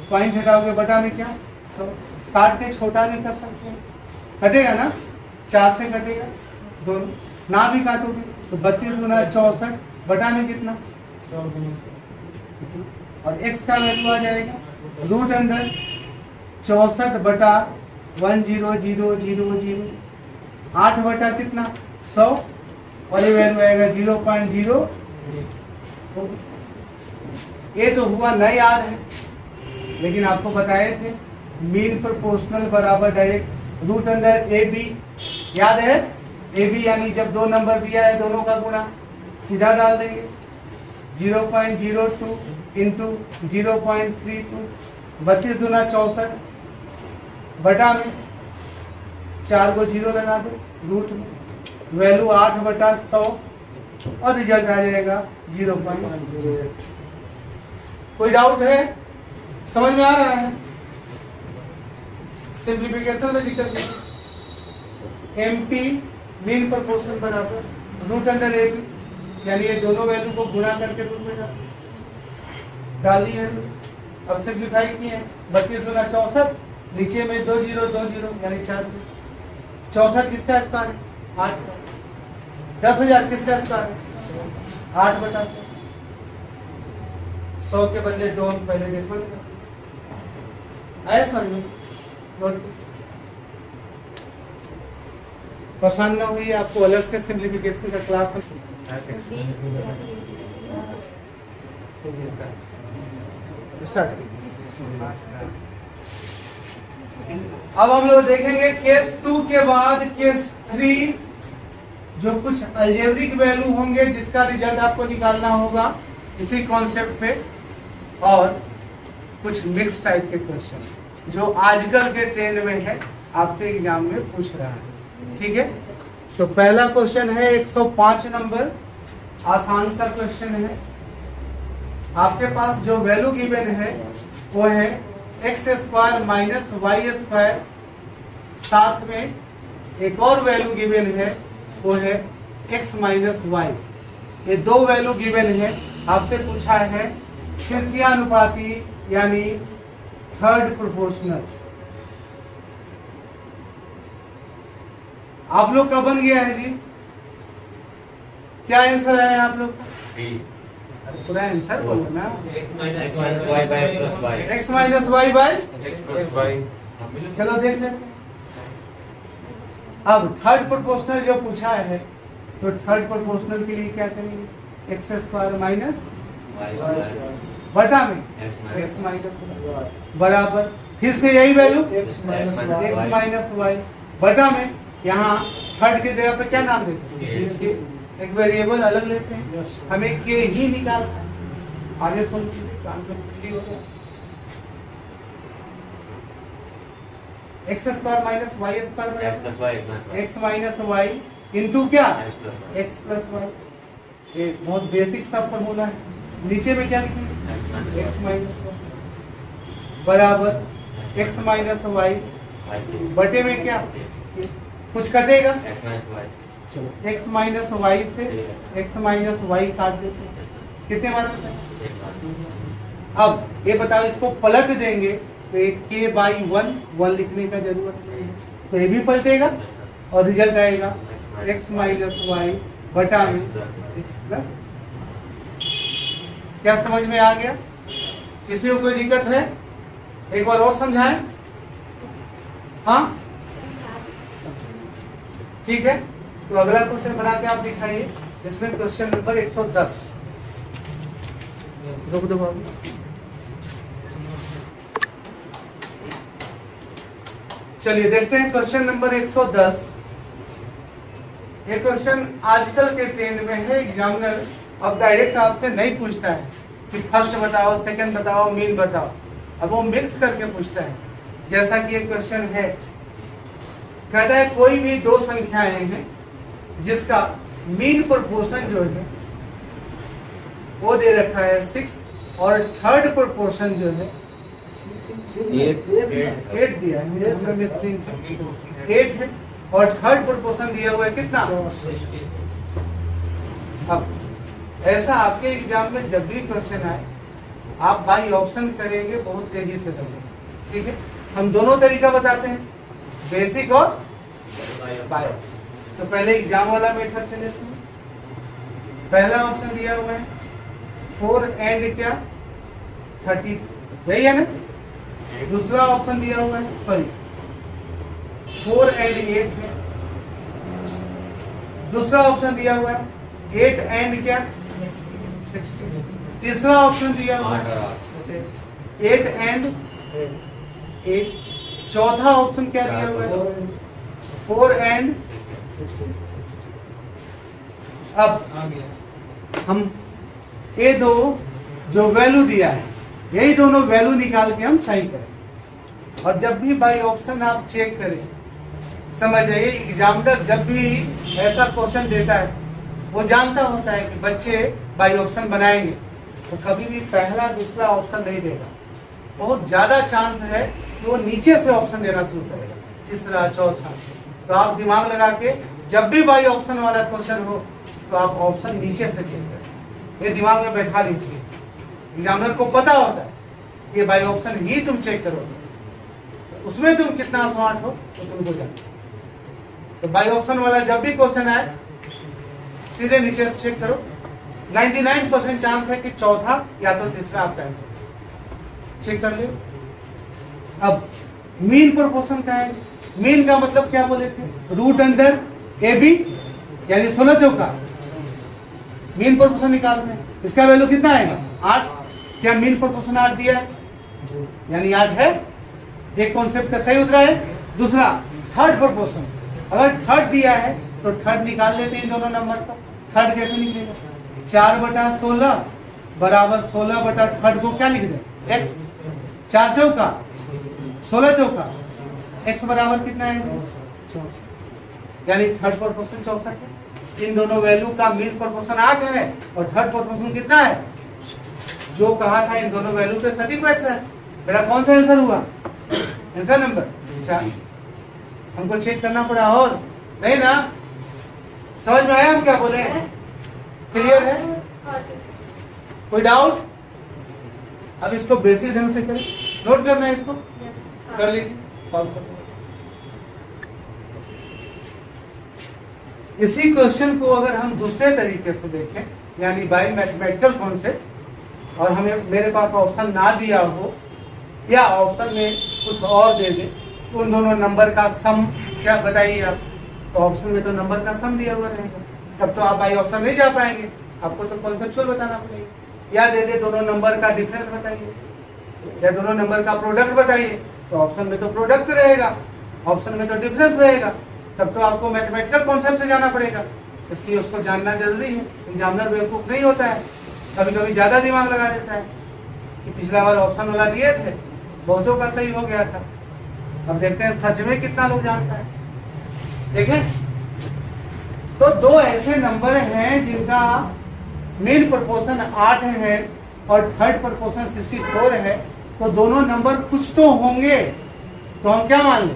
पॉइंट हटाओगे बटा में क्या 100, काट के छोटा भी कर सकते हैं, कटेगा ना 4 से कटेगा दोनों, ना भी काटोगे तो 32 गुना 64 बटा में कितना और x का वैल्यू आ जाएगा रूट अंडर 64 बटा 10000, 8 बटा कितना 100 और ये वैल्यू आएगा 0.0। ये तो हुआ नहीं याद है, लेकिन आपको बताए थे मीन प्रोपोर्शनल बराबर direct root under A B, याद है ए बी यानी जब दो नंबर दिया है दोनों का गुणा सीधा डाल देंगे 0.02 इंटू 0.32, 32 गुना 64 बटा में 4 को 0 लगा दो रूट में, वैल्यू 8 बटा 100 और रिजल्ट आ जाएगा 0.08। कोई डाउट है? समझ में आ रहा है? सिंप्लीफिकेशन में दिक्कत नहीं। MP मीन प्रोपोर्शन बराबर रूट अंडर ए बी, यानी ये दोनों वैल्यू को गुणा करके रूट में डाली है। अब सिंप्लीफाई किए 32 गुना 64, नीचे में 2 0 2 0 यानी 4, 64 किसका स्क्वायर है 8 का, 10,000 किसका स्क्वायर है 8 बटा 100 के बदले 2 पहले डेसिमल आया समझ में? नोट परेशान ना हुई, आपको अलग से सिंप्लीफिकेशन का क्लास स्टार्ट। अब हम लोग देखेंगे केस 2 के बाद केस 3, जो कुछ अलजेब्रिक वैल्यू होंगे जिसका रिजल्ट आपको निकालना होगा इसी कॉन्सेप्ट पे, और कुछ मिक्स टाइप के क्वेश्चन जो आजकल के ट्रेंड में है, आपसे एग्जाम में पूछ रहा है। ठीक है, तो पहला क्वेश्चन है 105 नंबर, आसान सा क्वेश्चन है। आपके पास जो वैल्यू गिवन है वो है x square minus y square, साथ में एक और वैल्यू गिवन है वो है एक्स माइनस वाई। ये दो वैल्यू गिवन है, आपसे पूछा है तृतीयानुपाती यानी थर्ड प्रोपोर्शनल। आप लोग का बन गया है जी, क्या आंसर है आप लोग का? पूरा आंसर बोलो ना। x minus y by x plus y। x minus y by x plus y। चलो देख लेते हैं। अब थर्ड प्रोपोर्शनल जो पूछा है, तो थर्ड प्रोपोर्शनल के लिए क्या करेंगे? एक्स स्क्वायर माइनस बटा में एक्स माइनस बराबर, फिर से यही वैल्यू एक्स माइनस वाई बटा में, यहाँ थर्ड की जगह पे क्या नाम देते हैं? एक वेरिएबल अलग लेते हैं, हमें के ही निकालना है। आगे सुन काम हो गया। X square minus y square x minus y into क्या एक्स प्लस वाई। ये बहुत बेसिक सा फॉर्मूला है। नीचे में क्या लिखेंगे? एक्स माइनस वाई बराबर एक्स माइनस वाई बटे में क्या कुछ कटेगा? चलो एक्स माइनस वाई से एक्स माइनस वाई काट देते हैं, कितने बार कटेगा? अब ये बताओ, इसको पलट देंगे तो एक k बाई 1 लिखने का जरूरत नहीं है, तो ये भी पलटेगा और रिजल्ट आएगा x माइनस वाई बटा में x प्लस। क्या समझ में आ गया? किसी को कोई दिक्कत है? एक बार और समझाएं। हाँ ठीक है, तो अगला क्वेश्चन बना के आप दिखाइए, जिसमें क्वेश्चन नंबर 110। रुक दो बाबू। चलिए देखते हैं क्वेश्चन नंबर 110। ये क्वेश्चन आजकल के ट्रेंड में है। एग्जामिनर अब डायरेक्ट आपसे नहीं पूछता है कि फर्स्ट बताओ, सेकंड बताओ, मीन बताओ, अब वो मिक्स करके पूछता है। जैसा कि ये क्वेश्चन है, कहता है कोई भी दो संख्याएं हैं जिसका मीन प्रोपोर्शन जो है वो दे रखा है 6 और थर्ड प्रोपोर्शन जो है 8 दिया है, 8 है और थर्ड प्रोपोर्शन दिया हुआ है कितना? अब ऐसा आपके एग्जाम में जब भी क्वेश्चन आए, आप बाई ऑप्शन करेंगे, बहुत तेजी से करेंगे। ठीक है, हम दोनों तरीका बताते हैं, बेसिक और बाई ऑप्शन। तो पहले एग्जाम वाला मेथड से लेते हैं। पहला ऑप्शन दिया हुआ है 4 एंड क्या 30, यही है ना? दूसरा ऑप्शन दिया हुआ है, सॉरी 4 एंड 8 है। दूसरा ऑप्शन दिया हुआ है 8 एंड क्या 16। तीसरा ऑप्शन दिया हुआ है 8 एंड 8। चौथा ऑप्शन क्या दिया हुआ है 4 एंड। अब हम ये दो जो वैल्यू दिया है, यही दोनों वैल्यू निकाल के हम सही करें। और जब भी बाई ऑप्शन आप चेक करें, समझ जाइए एग्जामिनर जब भी ऐसा क्वेश्चन देता है, वो जानता होता है कि बच्चे बाई ऑप्शन बनाएंगे, तो कभी भी पहला दूसरा ऑप्शन नहीं देगा। बहुत ज्यादा चांस है कि वो नीचे से ऑप्शन देना शुरू करेगा, तीसरा चौथा। तो आप दिमाग लगा के जब भी बाई ऑप्शन वाला क्वेश्चन हो तो आप ऑप्शन नीचे से चेक करें, ये दिमाग में बैठा लीजिए। एग्जामिनर को पता होता है ये बाई ऑप्शन ही तुम चेक करोगे, तो उसमें तुम कितना स्मार्ट हो तो तुमको जानते। तो बाई ऑप्शन वाला जब भी क्वेश्चन आए, सीधे नीचे से चेक करो। 99% चांस है कि चौथा या तो तीसरा आपका आंसर। चेक कर लियो। अब मीन प्रोपोर्शन का है। मीन का मतलब क्या बोले थे? रूट अंडर ए बी, यानी 16 चौका। मीन प्रोपोर्शन निकालते हैं, इसका वैल्यू कितना आएगा 8। क्या मीन प्रोपोर्शन 8 दिया है, यानी 8 है। एक कॉन्सेप्ट का सही उतरा है। दूसरा थर्ड प्रोपोर्शन, अगर थर्ड दिया है तो थर्ड निकाल लेते हैं दोनों नंबर का। थर्ड कैसे निकलेगा? 4/16 बराबर 16 थर्ड को क्या लिख दें x। 4 चौका 16 चौका, x बराबर कितना है 64, यानी थर्ड प्रोपोर्शन 64 है। इन दोनों वैल्यू का मीन प्रोपोर्शन 8 है और थर्ड प्रोपोर्शन कितना है? जो कहा था इन दोनों वैल्यू पे सटीक बैठ रहा है। मेरा कौन सा आंसर हुआ? Answer number 4। हमको चेक करना पड़ा और नहीं ना? समझ में आया हम क्या बोले? क्लियर है? कोई डाउट? अब इसको बेसिक ढंग से करें। नोट करना है इसको, कर लीजिए। इसी क्वेश्चन को अगर हम दूसरे तरीके से देखें, यानी बाय मैथमेटिकल कॉन्सेप्ट, और हमें मेरे पास ऑप्शन ना दिया हो या ऑप्शन में कुछ और दे दे, तो उन दोनों नंबर का सम क्या बताइए आप? तो ऑप्शन में तो नंबर का सम दिया हुआ रहेगा, तब तो आप बाई ऑप्शन नहीं जा पाएंगे। आपको तो कॉन्सेप्चुअल बताना पड़ेगा। या दे दे दोनों नंबर का डिफरेंस बताइए, या दोनों नंबर का प्रोडक्ट बताइए, तो ऑप्शन में तो प्रोडक्ट रहेगा, ऑप्शन में तो डिफरेंस रहेगा। तब तो आपको मैथमेटिकल कॉन्सेप्ट से जाना पड़ेगा, इसलिए उसको जानना जरूरी है। एग्जामिनर बेवकूफ नहीं होता है, कभी कभी ज्यादा दिमाग लगा देता है कि पिछला बार ऑप्शन वाला दिए थे, बहुतों का सही हो गया था। अब देखते हैं सच में कितना लोग जानता है। देखें तो दो ऐसे नंबर हैं जिनका मीन प्रोपोर्शन 8 है और थर्ड प्रोपोर्शन 64 है, तो दोनों नंबर कुछ तो होंगे, तो हम क्या मान लें?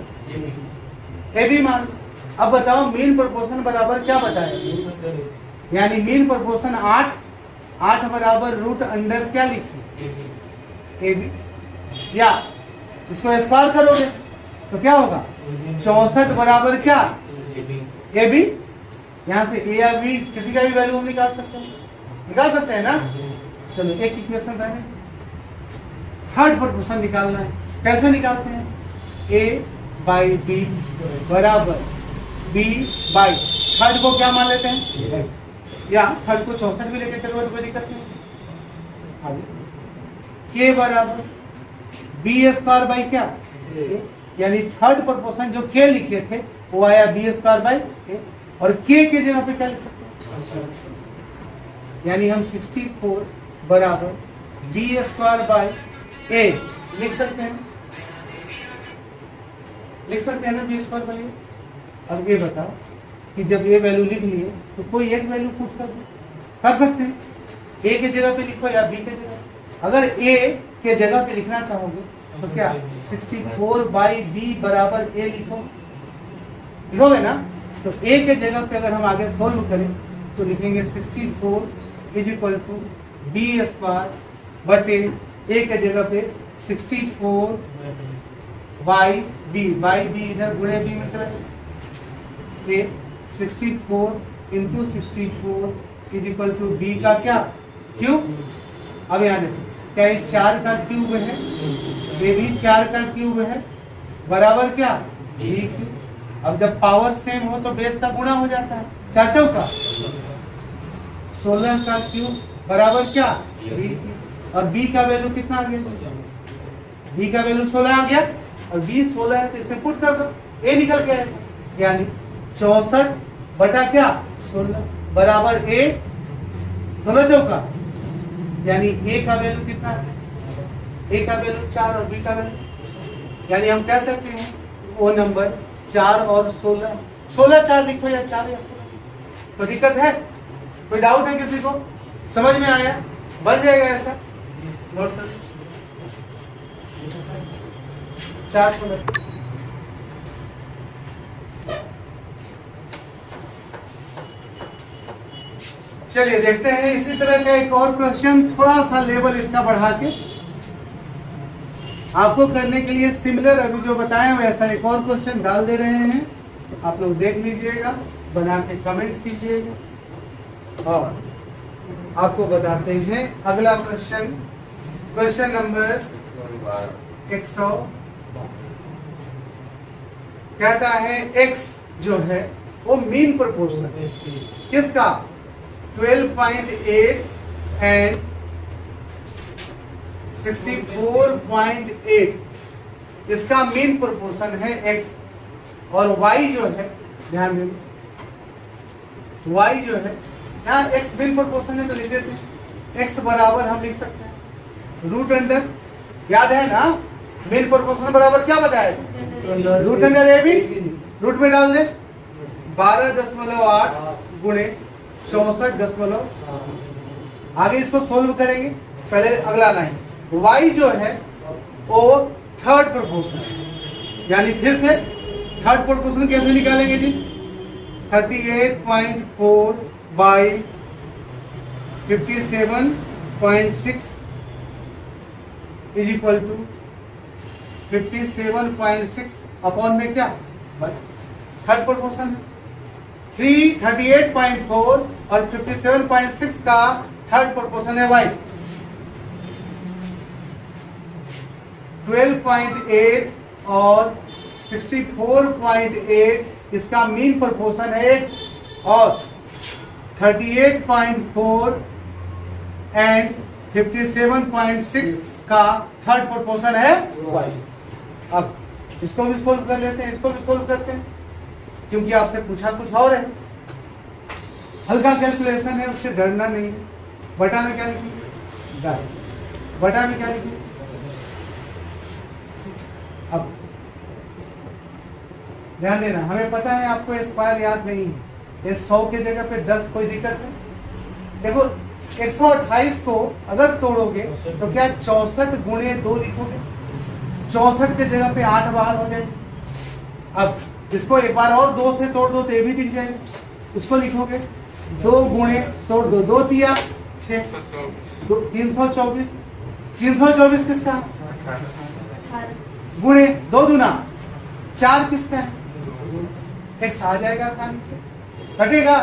ए बी मान। अब बताओ मीन प्रोपोर्शन बराबर क्या बताए? यानी मीन प्रोपोर्शन 8 8 बराबर रूट अंडर क्या लिखिए, ए बी, या इसको स्क्वायर करोगे तो क्या होगा, 64 बराबर क्या, ए बी। यहाँ से ए या बी किसी का भी वैल्यू हम निकाल सकते हैं ना। चलो एक इक्वेशन रहे, थर्ड प्रोपोर्शन निकालना है। कैसे निकालते हैं, ए बाई बी बराबर बी बाई, थर्ड को क्या मान लेते हैं, या थर्ड को 64 भी लेके चलो तो कोई दिक्कत नहीं। के बराबर बी स्क्वायर बाई क्या, यानी थर्ड प्रोपोर्शन जो के लिखे थे वो आया बी स्क्वायर बाई ए, और के जगह पे क्या लिख सकते हैं, यानी हम 64 बराबर बी स्क्वायर बाई ए लिख सकते हैं ना, बी स्क्वायर बाई ए। अब ये बताओ कि जब ये वैल्यू लिख लिए तो कोई एक वैल्यू पुट कर सकते हैं, ए के जगह पे लिखो या बी के जगह। अगर ए के जगह पे लिखना चाहोगे तो क्या 64 बाई बी बराबर ए लिखोगे ना। तो ए के जगह पे अगर हम आगे सोल्व करें तो लिखेंगे 64 is equal to B square बटे ए के जगह पे 64 बाई बी इधर गुणे बी में चला जाए, 64 into 64 is equal to B का क्या क्यूब। अब यहाँ देखो क्या ये 4 का क्यूब है, ये भी 4 का क्यूब है, बराबर क्या बी क्यूब। अब जब पावर सेम हो तो बेस का गुणा हो जाता है, 4 चौका 16 का क्यूब बराबर क्या बी क्यूब। और बी का वैल्यू कितना आ गया, बी का वैल्यू 16 आ गया, और बी 16 है तो इसे पुट कर दो, ए निकल गया है, यानी 64 बटा क्या 16 बराबर ए 16 चौका, यानी ए का वैल्यू कितना है, ए का वैल्यू 4 और बी का वैल्यू, यानी हम कह सकते हैं वो नंबर 4 और 16, 16 4 लिखो या 4 या 16। तो दिक्कत है, कोई डाउट है किसी को, समझ में आया, बन जाएगा ऐसा, नोट कर 4 16। चलिए देखते हैं इसी तरह का एक और क्वेश्चन, थोड़ा सा लेवल इसका बढ़ा के आपको करने के लिए सिमिलर अभी जो बताए वैसा एक और क्वेश्चन डाल दे रहे हैं, आप लोग देख लीजिएगा, बना के कमेंट कीजिएगा और आपको बताते हैं अगला क्वेश्चन। क्वेश्चन नंबर 100 कहता है x जो है वो मीन प्रोपोर्शन किसका 12.8 एंड 64.8, इसका मीन प्रोपोर्शन है x, और y जो है, ध्यान देना y जो है, यहाँ x मीन प्रोपोर्शन है तो लिख देते हैं, x बराबर हम लिख सकते हैं रूट अंडर, याद है ना मीन प्रोपोर्शन बराबर क्या बताया, root under A B, root में डाल दे 12.8 गुणे 64. आगे इसको सोल्व करेंगे, पहले अगला लाइन y जो है वो थर्ड प्रोपोर्शन, यानी फिर से थर्ड प्रोपोर्शन कैसे निकालेंगे जी, 38.4 by 57.6 is equal to 57.6 upon में क्या थर्ड प्रोपोर्शन है, 38.4 और 57.6 का थर्ड प्रोपोर्शन है y, 12.8 और 64.8 इसका मीन प्रोपोर्शन है x, और 38.4 एंड 57.6 का थर्ड प्रोपोर्शन है y। अब इसको भी सोल्व कर लेते हैं, इसको भी सोल्व करते हैं, क्योंकि आपसे पूछा कुछ और है, हल्का कैलकुलेशन है, उससे डरना नहीं है। बटा में क्या लिखिए 10, बटा में क्या लिखिए, अब ध्यान देना, हमें पता है आपको स्क्वायर याद नहीं है, ये 100 के जगह पे 10 कोई दिक्कत है। देखो 128 को अगर तोड़ोगे तो क्या 64 गुणे 2 लिखोगे, 64 के जगह पे 8 बाहर हो जाए। अब इसको एक बार और 2 से तोड़ दो तो ये भी दिख जाएगा, उसको लिखोगे 2 गुणे तोड़ दो, 2 तिया 324 324 किसका गुणे 2 दूना 4 किसका है x आ जाएगा आसानी से कटेगा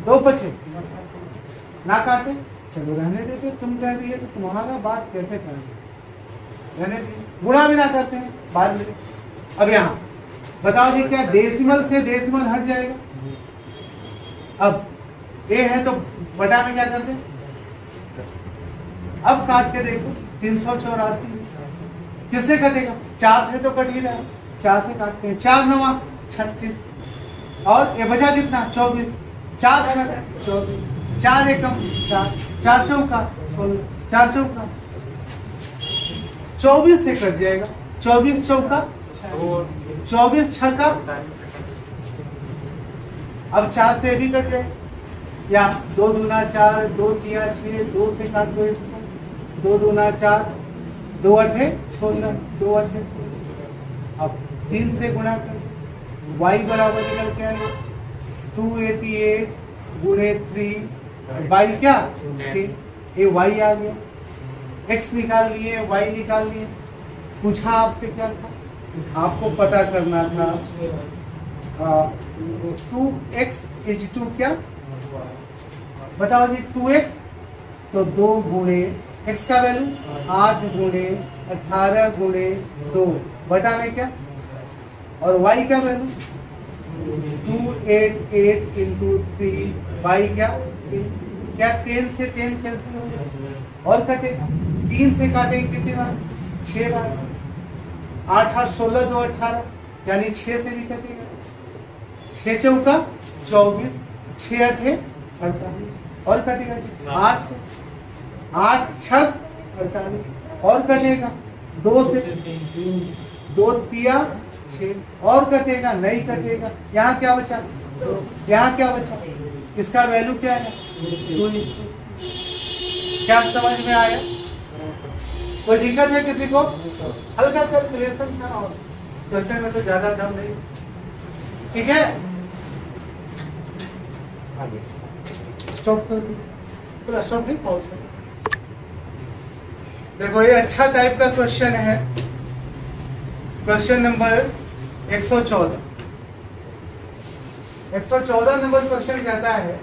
2 बचे ना काटे चलो रहने देते तुम कह रही है तो तुम्हारा बात कैसे करेंगे रहने दीजिए गुणा भी ना करते हैं बाद में अब यहाँ बताओ जी क्या डेसिमल से डेसिमल हट जाएगा अब a है तो बटा में क्या करते अब काट के देखो 384 किससे कटेगा 4 से तो कट ही रहा है 4 से काटते हैं 4 9 36 और ये बचा कितना 24 4 6 24 4 एकम 4 4 चौका 4 चौका 24 से कट जाएगा 24 चौका 24 छक्का अब 4 से भी कट जाए या 2 दूना 4 2 तिया 6 2 से काट दो इसको 2 दूना 4 2 अठे 16 2 अठे 16 अब 3 से गुणा कर y बराबर निकल के आएगा 288 गुणे 3 y क्या ये y आ गया x निकाल लिए y निकाल लिए पूछा आपसे क्या था आपको पता करना था 2x इज टू क्या बताओ जी 2x तो 2 गुणे x का वैल्यू 8 गुणे 18 गुणे 2 बटा में क्या और y का वैल्यू 288 इंटू 3 y क्या 10 से 10 कैंसिल हो गया और कटेगा 3 से काटेंगे कितनी बार 6 बार 8 8 16 2 18 यानी 6 से भी कटेगा 6 चौका 24 6 अठे 48 और कटेगा 8 से 8 छक 48 और कटेगा 2 से 2 तिया 6 और कटेगा नहीं कटेगा यहाँ क्या बचा यहाँ क्या बचा इसका वैल्यू क्या है 2:2 क्या समझ में आया कोई दिक्कत है किसी को हल्का कैलकुलेशन का और क्वेश्चन में तो ज्यादा दम नहीं ठीक है आगे स्टॉप कर पूरा स्टॉप नहीं पहुंच देखो ये अच्छा टाइप का क्वेश्चन है क्वेश्चन नंबर 114 नंबर क्वेश्चन कहता है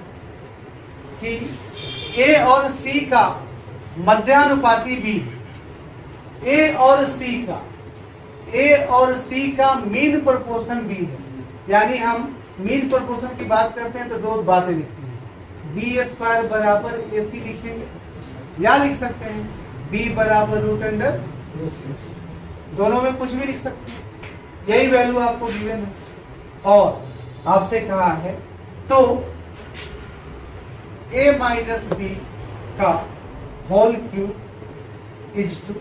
कि A और C का मध्यानुपाती B A और C का मीन प्रोपोर्शन B है यानी हम मीन प्रोपोर्शन की बात करते हैं तो 2 बातें लिखते हैं B स्क्वायर बराबर AC लिखेंगे या लिख सकते हैं B बराबर रूट अंडर दोनों में कुछ भी लिख सकते हैं यही वैल्यू आपको गिवन है और आपसे कहा है तो A माइनस B का whole cube is to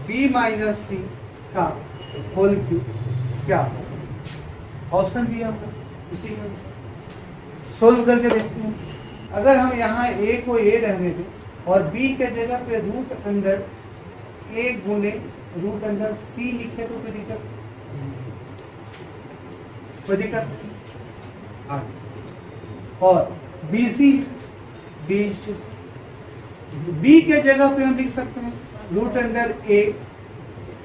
B minus C का होल क्यूब क्या ऑप्शन दिया हुआ उसी के अनुसार सोल्व करके देखते हैं अगर हम यहाँ A को A रहने दें और B के जगह पे रूट अंडर A गुने रूट अंडर C लिखे तो कोई दिक्कत नहीं और BC B के जगह पे हम लिख सकते हैं root under A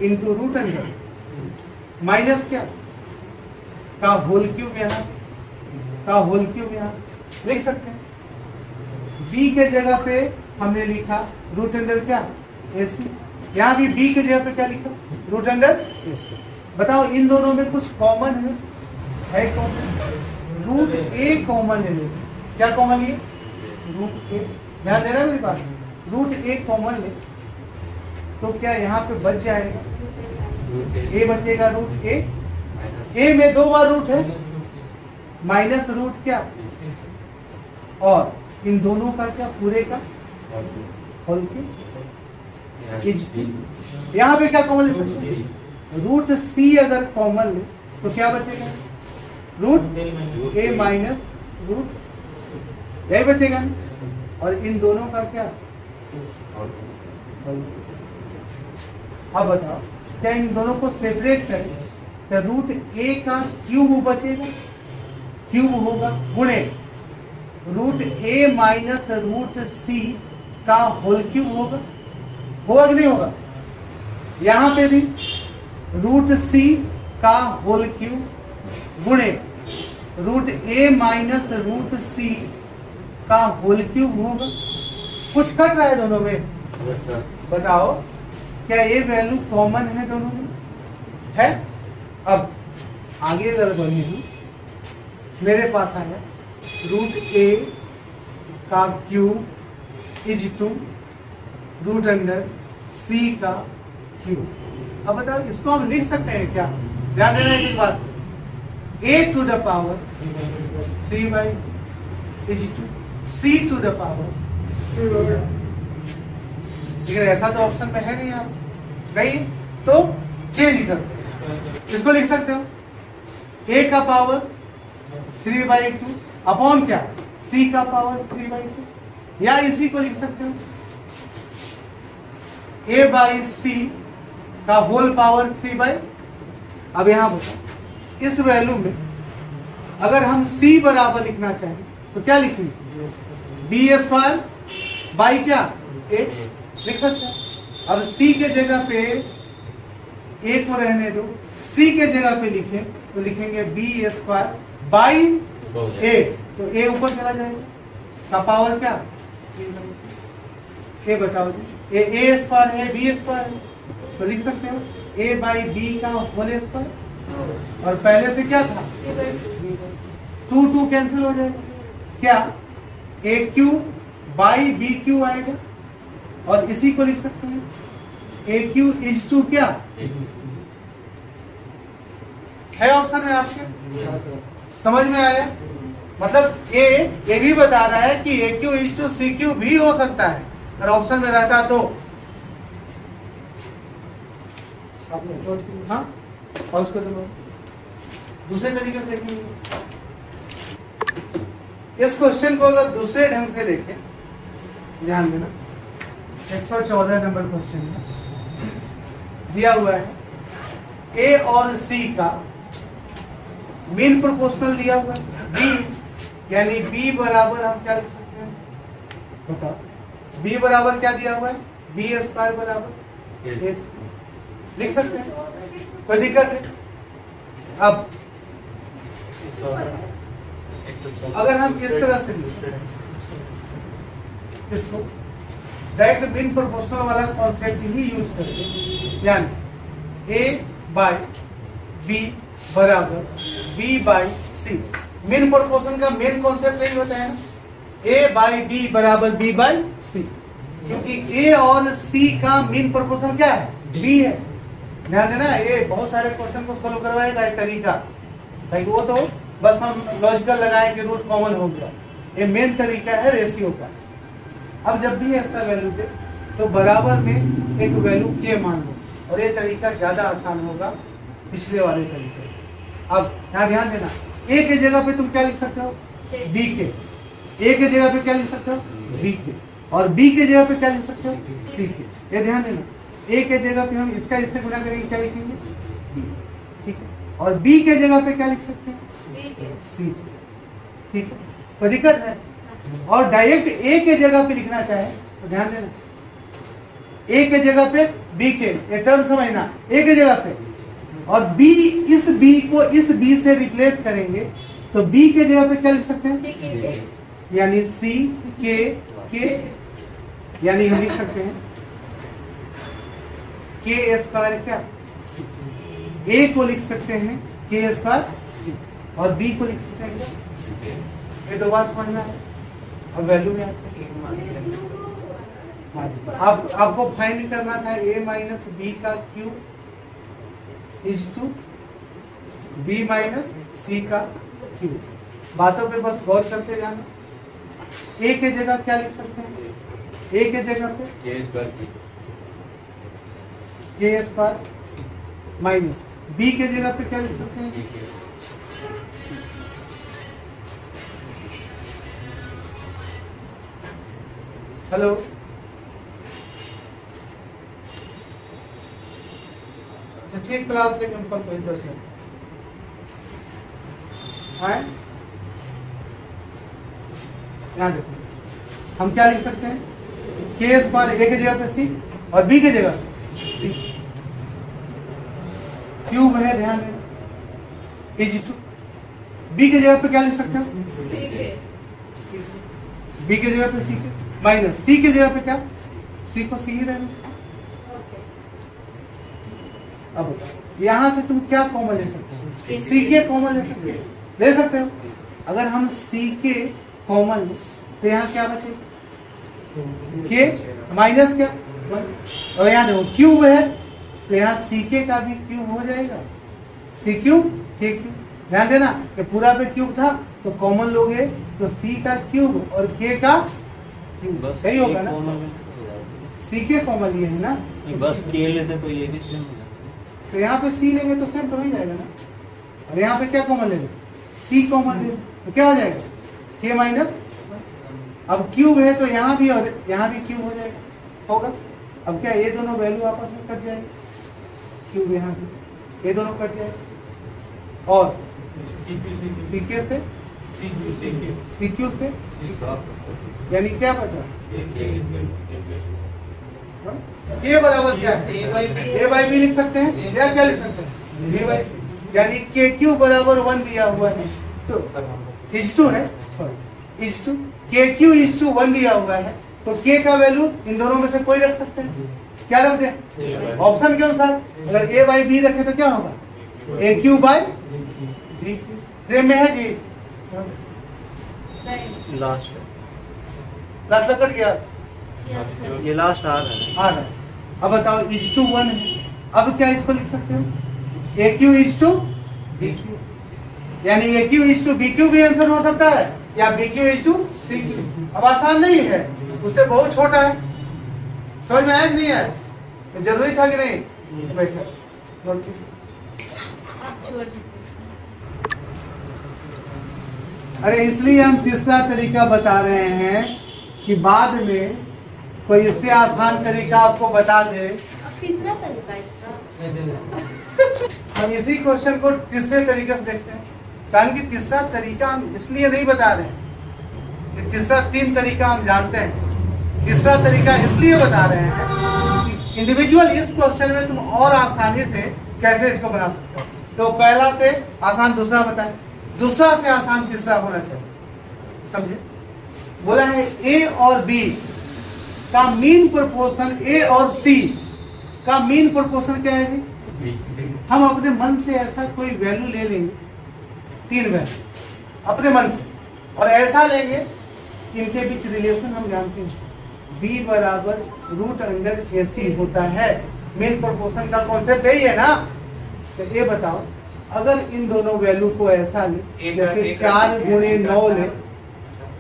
into root under minus क्या का होल क्यूब यहाँ लिख सकते हैं B के जगह पे हमने लिखा रूट अंडर क्या AC यहाँ भी B के जगह पे क्या लिखा रूट अंडर AC बताओ इन दोनों में कुछ कॉमन है कॉमन रूट A कॉमन है क्या कॉमन है रूट A ध्यान देना मेरी बात रूट A कॉमन है तो क्या यहाँ पे बच जाएगा A बचेगा रूट A में 2 बार रूट है माइनस रूट क्या और इन दोनों का क्या पूरे का होल क्यूब यहाँ पे क्या कॉमन ले सकते हैं रूट C अगर कॉमन ले तो क्या बचेगा रूट A माइनस रूट यही बचेगा और इन दोनों का क्या अब बताओ क्या इन दोनों को सेपरेट करें तो रूट A का क्यूब बचेगा क्यूब होगा गुणे रूट ए माइनस रूट सी का होल क्यूब होगा, होगा कि नहीं होगा? यहां पे भी रूट सी का होल क्यूब गुणे रूट ए माइनस रूट सी का होल क्यूब होगा। कुछ कट रहा है दोनों में? Yes, sir. बताओ क्या ये वैल्यू कॉमन है दोनों में? है। अब आगे अगर बढ़े, मेरे पास आया रूट ए का cube is to root under c का क्यूब। अब बताओ इसको हम लिख सकते हैं क्या? ध्यान देना एक बात, a to the power 3 is to c to the power. लेकिन ऐसा तो ऑप्शन में है नहीं, आप नहीं तो चेंज करते हैं। इसको लिख सकते हो ए का पावर 3/2 अपॉन क्या? सी का पावर 3/2, या इसी को लिख सकते हो ए बाई सी का होल पावर 3/। अब यहां बताओ इस वैल्यू में अगर हम सी बराबर लिखना चाहें तो क्या लिखेंगे? बी स्क्वायर बाई क्या? ए लिख सकते हैं। अब सी के जगह पे ए को रहने दो, सी के जगह पे लिखें तो लिखेंगे बी स्क्वायर बाई ए, तो ए ऊपर चला जाएगा का पावर क्या? ए बताओ जी, ए स्क्वायर है बी स्क्वायर है, तो लिख सकते हो ए बाई बी का होल स्क्वायर। और पहले से क्या था? 2 कैंसिल हो जाएगा, क्या a q by b Q आएगा। और इसी को लिख सकते हैं ए क्यू इज टू क्या है? ऑप्शन है आपके, समझ में आया? मतलब ए भी बता रहा है कि a q is to c q भी हो सकता है, अगर ऑप्शन में रहता तो। हाँ, और उसको तो दूसरे तरीके से देखेंगे। इस क्वेश्चन को अगर दूसरे ढंग से देखें, ध्यान देना 114 नंबर क्वेश्चन है, दिया हुआ है ए और सी का मीन प्रोपोर्शनल दिया हुआ है बी, यानी बी बराबर हम क्या लिख सकते हैं? बताओ बी बराबर क्या दिया हुआ है? बी स्क्वायर बराबर ए लिख सकते हैं, कोई दिक्कत नहीं। अब अगर हम इस तरह से इसको डायरेक्ट मीन प्रोपोर्शनल वाला कॉन्सेप्ट ही यूज करेंगे, यानी ए बाई बी बराबर B by C. Mean proportion का मेन कॉन्सेप्ट यही होता है, ए बाई बी बराबर बी बाई सी, क्योंकि ए और सी का मीन प्रोपोर्शन क्या है? बी है। ध्यान देना, ये बहुत सारे क्वेश्चन को सोल्व करवाएगा एक तरीका, भाई वो तो बस हम लॉजिकल लगाएं कि रूट कॉमन हो गया, ये मेन तरीका है रेशियो का। अब जब भी ऐसा वैल्यू दे तो बराबर में एक वैल्यू के मान लो, और ये तरीका ज्यादा आसान होगा पिछले वाले तरीके से। अब यहाँ ध्यान देना, ए के जगह पे तुम क्या लिख सकते हो? बी के। ए के जगह पे क्या लिख सकते हो? बी के। और बी के जगह पे क्या लिख सकते हो? सी के। ये ध्यान देना, ए के जगह पे हम इसका इससे गुणा करेंगे, क्या लिखेंगे? बी। ठीक है। और बी के जगह पे क्या लिख सकते हैं? सी। ठीक है, कोई दिक्कत है? और डायरेक्ट ए के जगह पे लिखना चाहे तो ध्यान देना, ए के जगह पे बी के, ये टर्म समझना, ए के जगह पे, और बी, इस बी को इस बी से रिप्लेस करेंगे तो बी के जगह पे क्या लिख सकते हैं? यानी सी के, यानी हम लिख सकते हैं के स्क्वायर क्या? ए को लिख सकते हैं के स्क्वायर सी, और बी को लिख सकते हैं क्या? ये दो बार समझना है। अब वैल्यू में आपको फाइंड करना था ए माइनस बी का cube is to b minus c का क्यूब। बातों पे बस गौर करते जाना। ए के जगह क्या लिख सकते हैं? ए के जगह पे के स्क्वायर माइनस बी के जगह पे क्या लिख सकते हैं? हेलो, तो ठीक क्लास लेके ऊपर कोई 10 मिनट है। यहाँ देखो, हम क्या लिख सकते हैं? के स्क्वायर ए की जगह पे सी और बी की जगह सी, क्यूब है, ध्यान दें, इज टू बी की जगह पे क्या लिख सकते हैं? बी की जगह पे सी के माइनस सी की जगह पे क्या? सी को सी ही रहने। अब बताओ यहां से तुम क्या कॉमन ले सकते हो? सी के कॉमन ले सकते हो, ले सकते हो। अगर हम सी के कॉमन तो यहाँ क्या बचे? के माइनस क्या? 1। और यहाँ देखो क्यूब है तो यहाँ सी के का भी क्यूब हो जाएगा, सी क्यूब के क्यूब। ध्यान देना कि पूरा पे क्यूब था तो कॉमन लोगे तो सी का क्यूब और के का क्यूब सही होगा ना? सी के कॉमन लिए है ना, बस के लेते तो ये भी सेम हो जाता। तो यहाँ पे सी लेंगे तो सेम तो हो ही जाएगा ना। और यहाँ पे क्या कॉमन लेंगे? सी कॉमन लेंगे तो क्या हो जाएगा? के माइनस। अब क्यूब है तो यहाँ भी और यहाँ भी क्यूब हो जाएगा, होगा। अब क्या ये दोनों वैल्यू आपस में कट जाएंगे, क्यूब यहाँ भी ये दोनों कट जाएगा और सीके से सीक्यू से यानी क्या बचा? ये बराबर क्या है? ए बाई बी लिख सकते हैं या क्या लिख सकते हैं? बी बाई सी, यानी के क्यू बराबर 1 दिया हुआ है तो इज टू है, सॉरी इज टू के क्यू इज टू 1 दिया हुआ है तो के का वैल्यू इन दोनों में से कोई रख सकते हैं। क्या रख दें? ऑप्शन के अनुसार अगर ए बाई बी रखे तो क्या होगा? A q by b q. Train में है जी, लास्ट लास्ट कट गया, ये लास्ट आ रहा है। आ रहा है। अब बताओ इज टू 1 है, अब क्या इसको लिख सकते हो? A q is to b q, यानी a q is to b q भी आंसर हो सकता है या b q is to c q. अब आसान नहीं है, उससे बहुत छोटा है। समझ में आया कि नहीं है? तो जरूरी था कि नहीं? बैठा नोट कीजिए। अरे इसलिए हम तीसरा तरीका बता रहे हैं कि बाद में कोई इससे आसान तरीका आपको बता दे। तीसरा तरीका इसका हम इसी क्वेश्चन को तीसरे तरीके से देखते हैं, कारण कि तीसरा तरीका हम इसलिए नहीं बता रहे हैं कि तीसरा 3 तरीका हम जानते हैं। तीसरा तरीका इसलिए बता रहे हैं कि इंडिविजुअल इस क्वेश्चन में तुम और आसानी से कैसे इसको बना सकते हो। तो पहला से आसान दूसरा बताए, दूसरा से आसान तीसरा होना चाहिए, समझे? बोला है ए और बी का मीन प्रोपोर्शन, ए और सी का मीन प्रोपोर्शन क्या है जी? हम अपने मन से ऐसा कोई वैल्यू ले लेंगे, 3 वैल्यू अपने मन से, और ऐसा लेंगे कि इनके बीच रिलेशन हम जानते हैं, b बराबर रूट अंडर AC होता है। मीन प्रोपोर्शन का कॉन्सेप्ट यही है ना। तो ये बताओ अगर इन दोनों वैल्यू को ऐसा ले, जैसे 4 गुणे 9 ले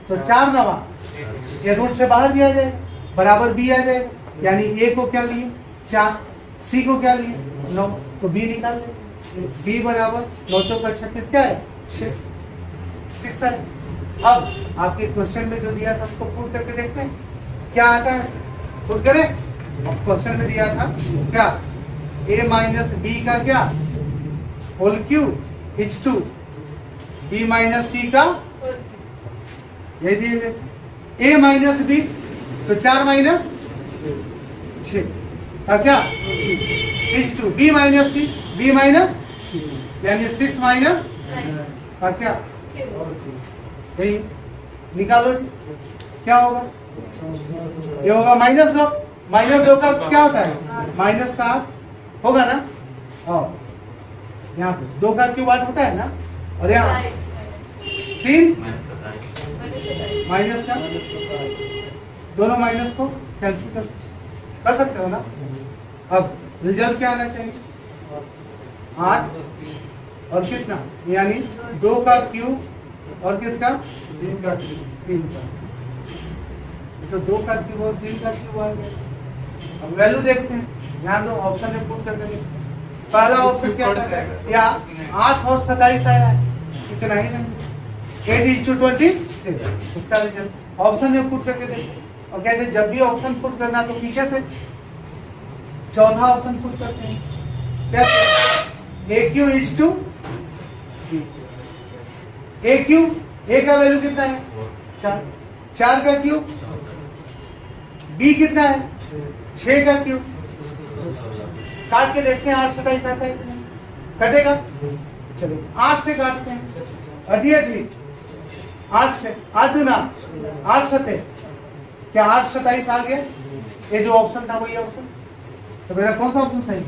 तो 4 9 ये रूट से बाहर भी आ जाए, बराबर b आ जाएगा, यानी a को क्या लिए 4, c को क्या लिए 9, तो b निकाल ले। b बराबर 9 चौका 36 क्या है 6 है। अब आपके क्वेश्चन में जो दिया था उसको पुट करके देखते हैं क्या आता है, पुट करें। क्वेश्चन में दिया था क्या? a माइनस बी का क्या whole cube is to b minus c का, ये दिए a माइनस बी तो 4 माइनस 6 का क्या इज टू b माइनस सी, b माइनस सी यानी 6 माइनस का क्या, यही निकालो जी। क्या होगा? ये होगा -2, -2 का क्या होता है? माइनस का 8 होगा ना। और यहाँ पे 2 का क्यूब 8 होता है ना, और यहाँ 3 माइनस का, दोनों माइनस को कैंसिल कर सकते हो ना। अब रिजल्ट क्या आना चाहिए? 8 और कितना, यानी 2 का क्यूब और किसका 3 का तो 2 का क्यूब और 3 का क्यूब आ गया। अब वैल्यू देखते हैं, ध्यान दो, ऑप्शन में पुट करके देखते हैं। पहला ऑप्शन क्या है? या 8 और 27 आया है, इतना ही नहीं, 8:26 इसका रिजल्ट ऑप्शन में पुट करके देखते हैं। और कहते हैं जब भी ऑप्शन पुट करना तो पीछे से चौथा ऑप्शन पुट करते हैं। क्या a q is to a q, a का वैल्यू कितना है 4, 4 का क्यूब, बी कितना है 6 का क्यूब। काट के देखते हैं 8 27 आता है कि नहीं? कटेगा, चलो 8 से काटते हैं, अठी 8 से 8 दूना 8 सते, क्या 8 27 आ गया? ये जो ऑप्शन था वही ऑप्शन, तो मेरा कौन सा ऑप्शन सही है?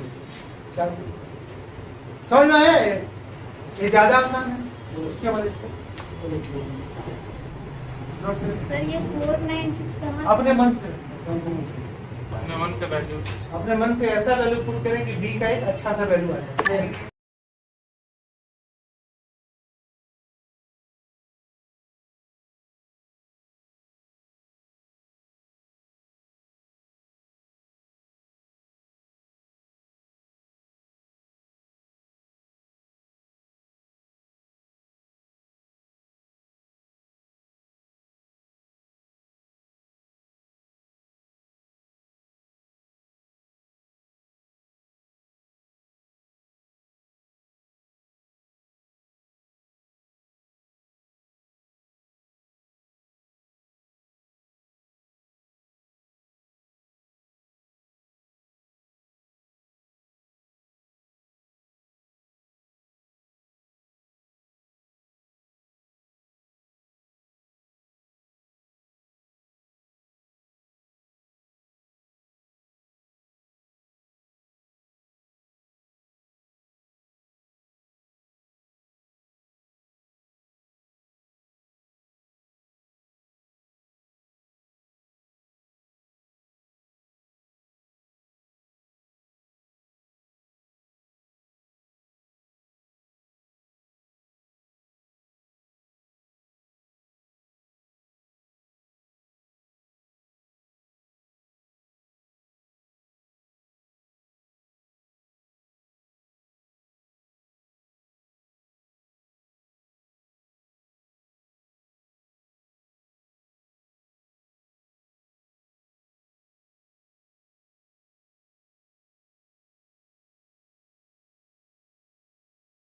4। समझ में आया? ये ज्यादा आसान है उसके बाद इसको सर ये 496 कहाँ? अपने मन से अपने मन से वैल्यू अपने मन से ऐसा वैल्यू पुट करें कि बी का एक अच्छा सा वैल्यू आ जाए।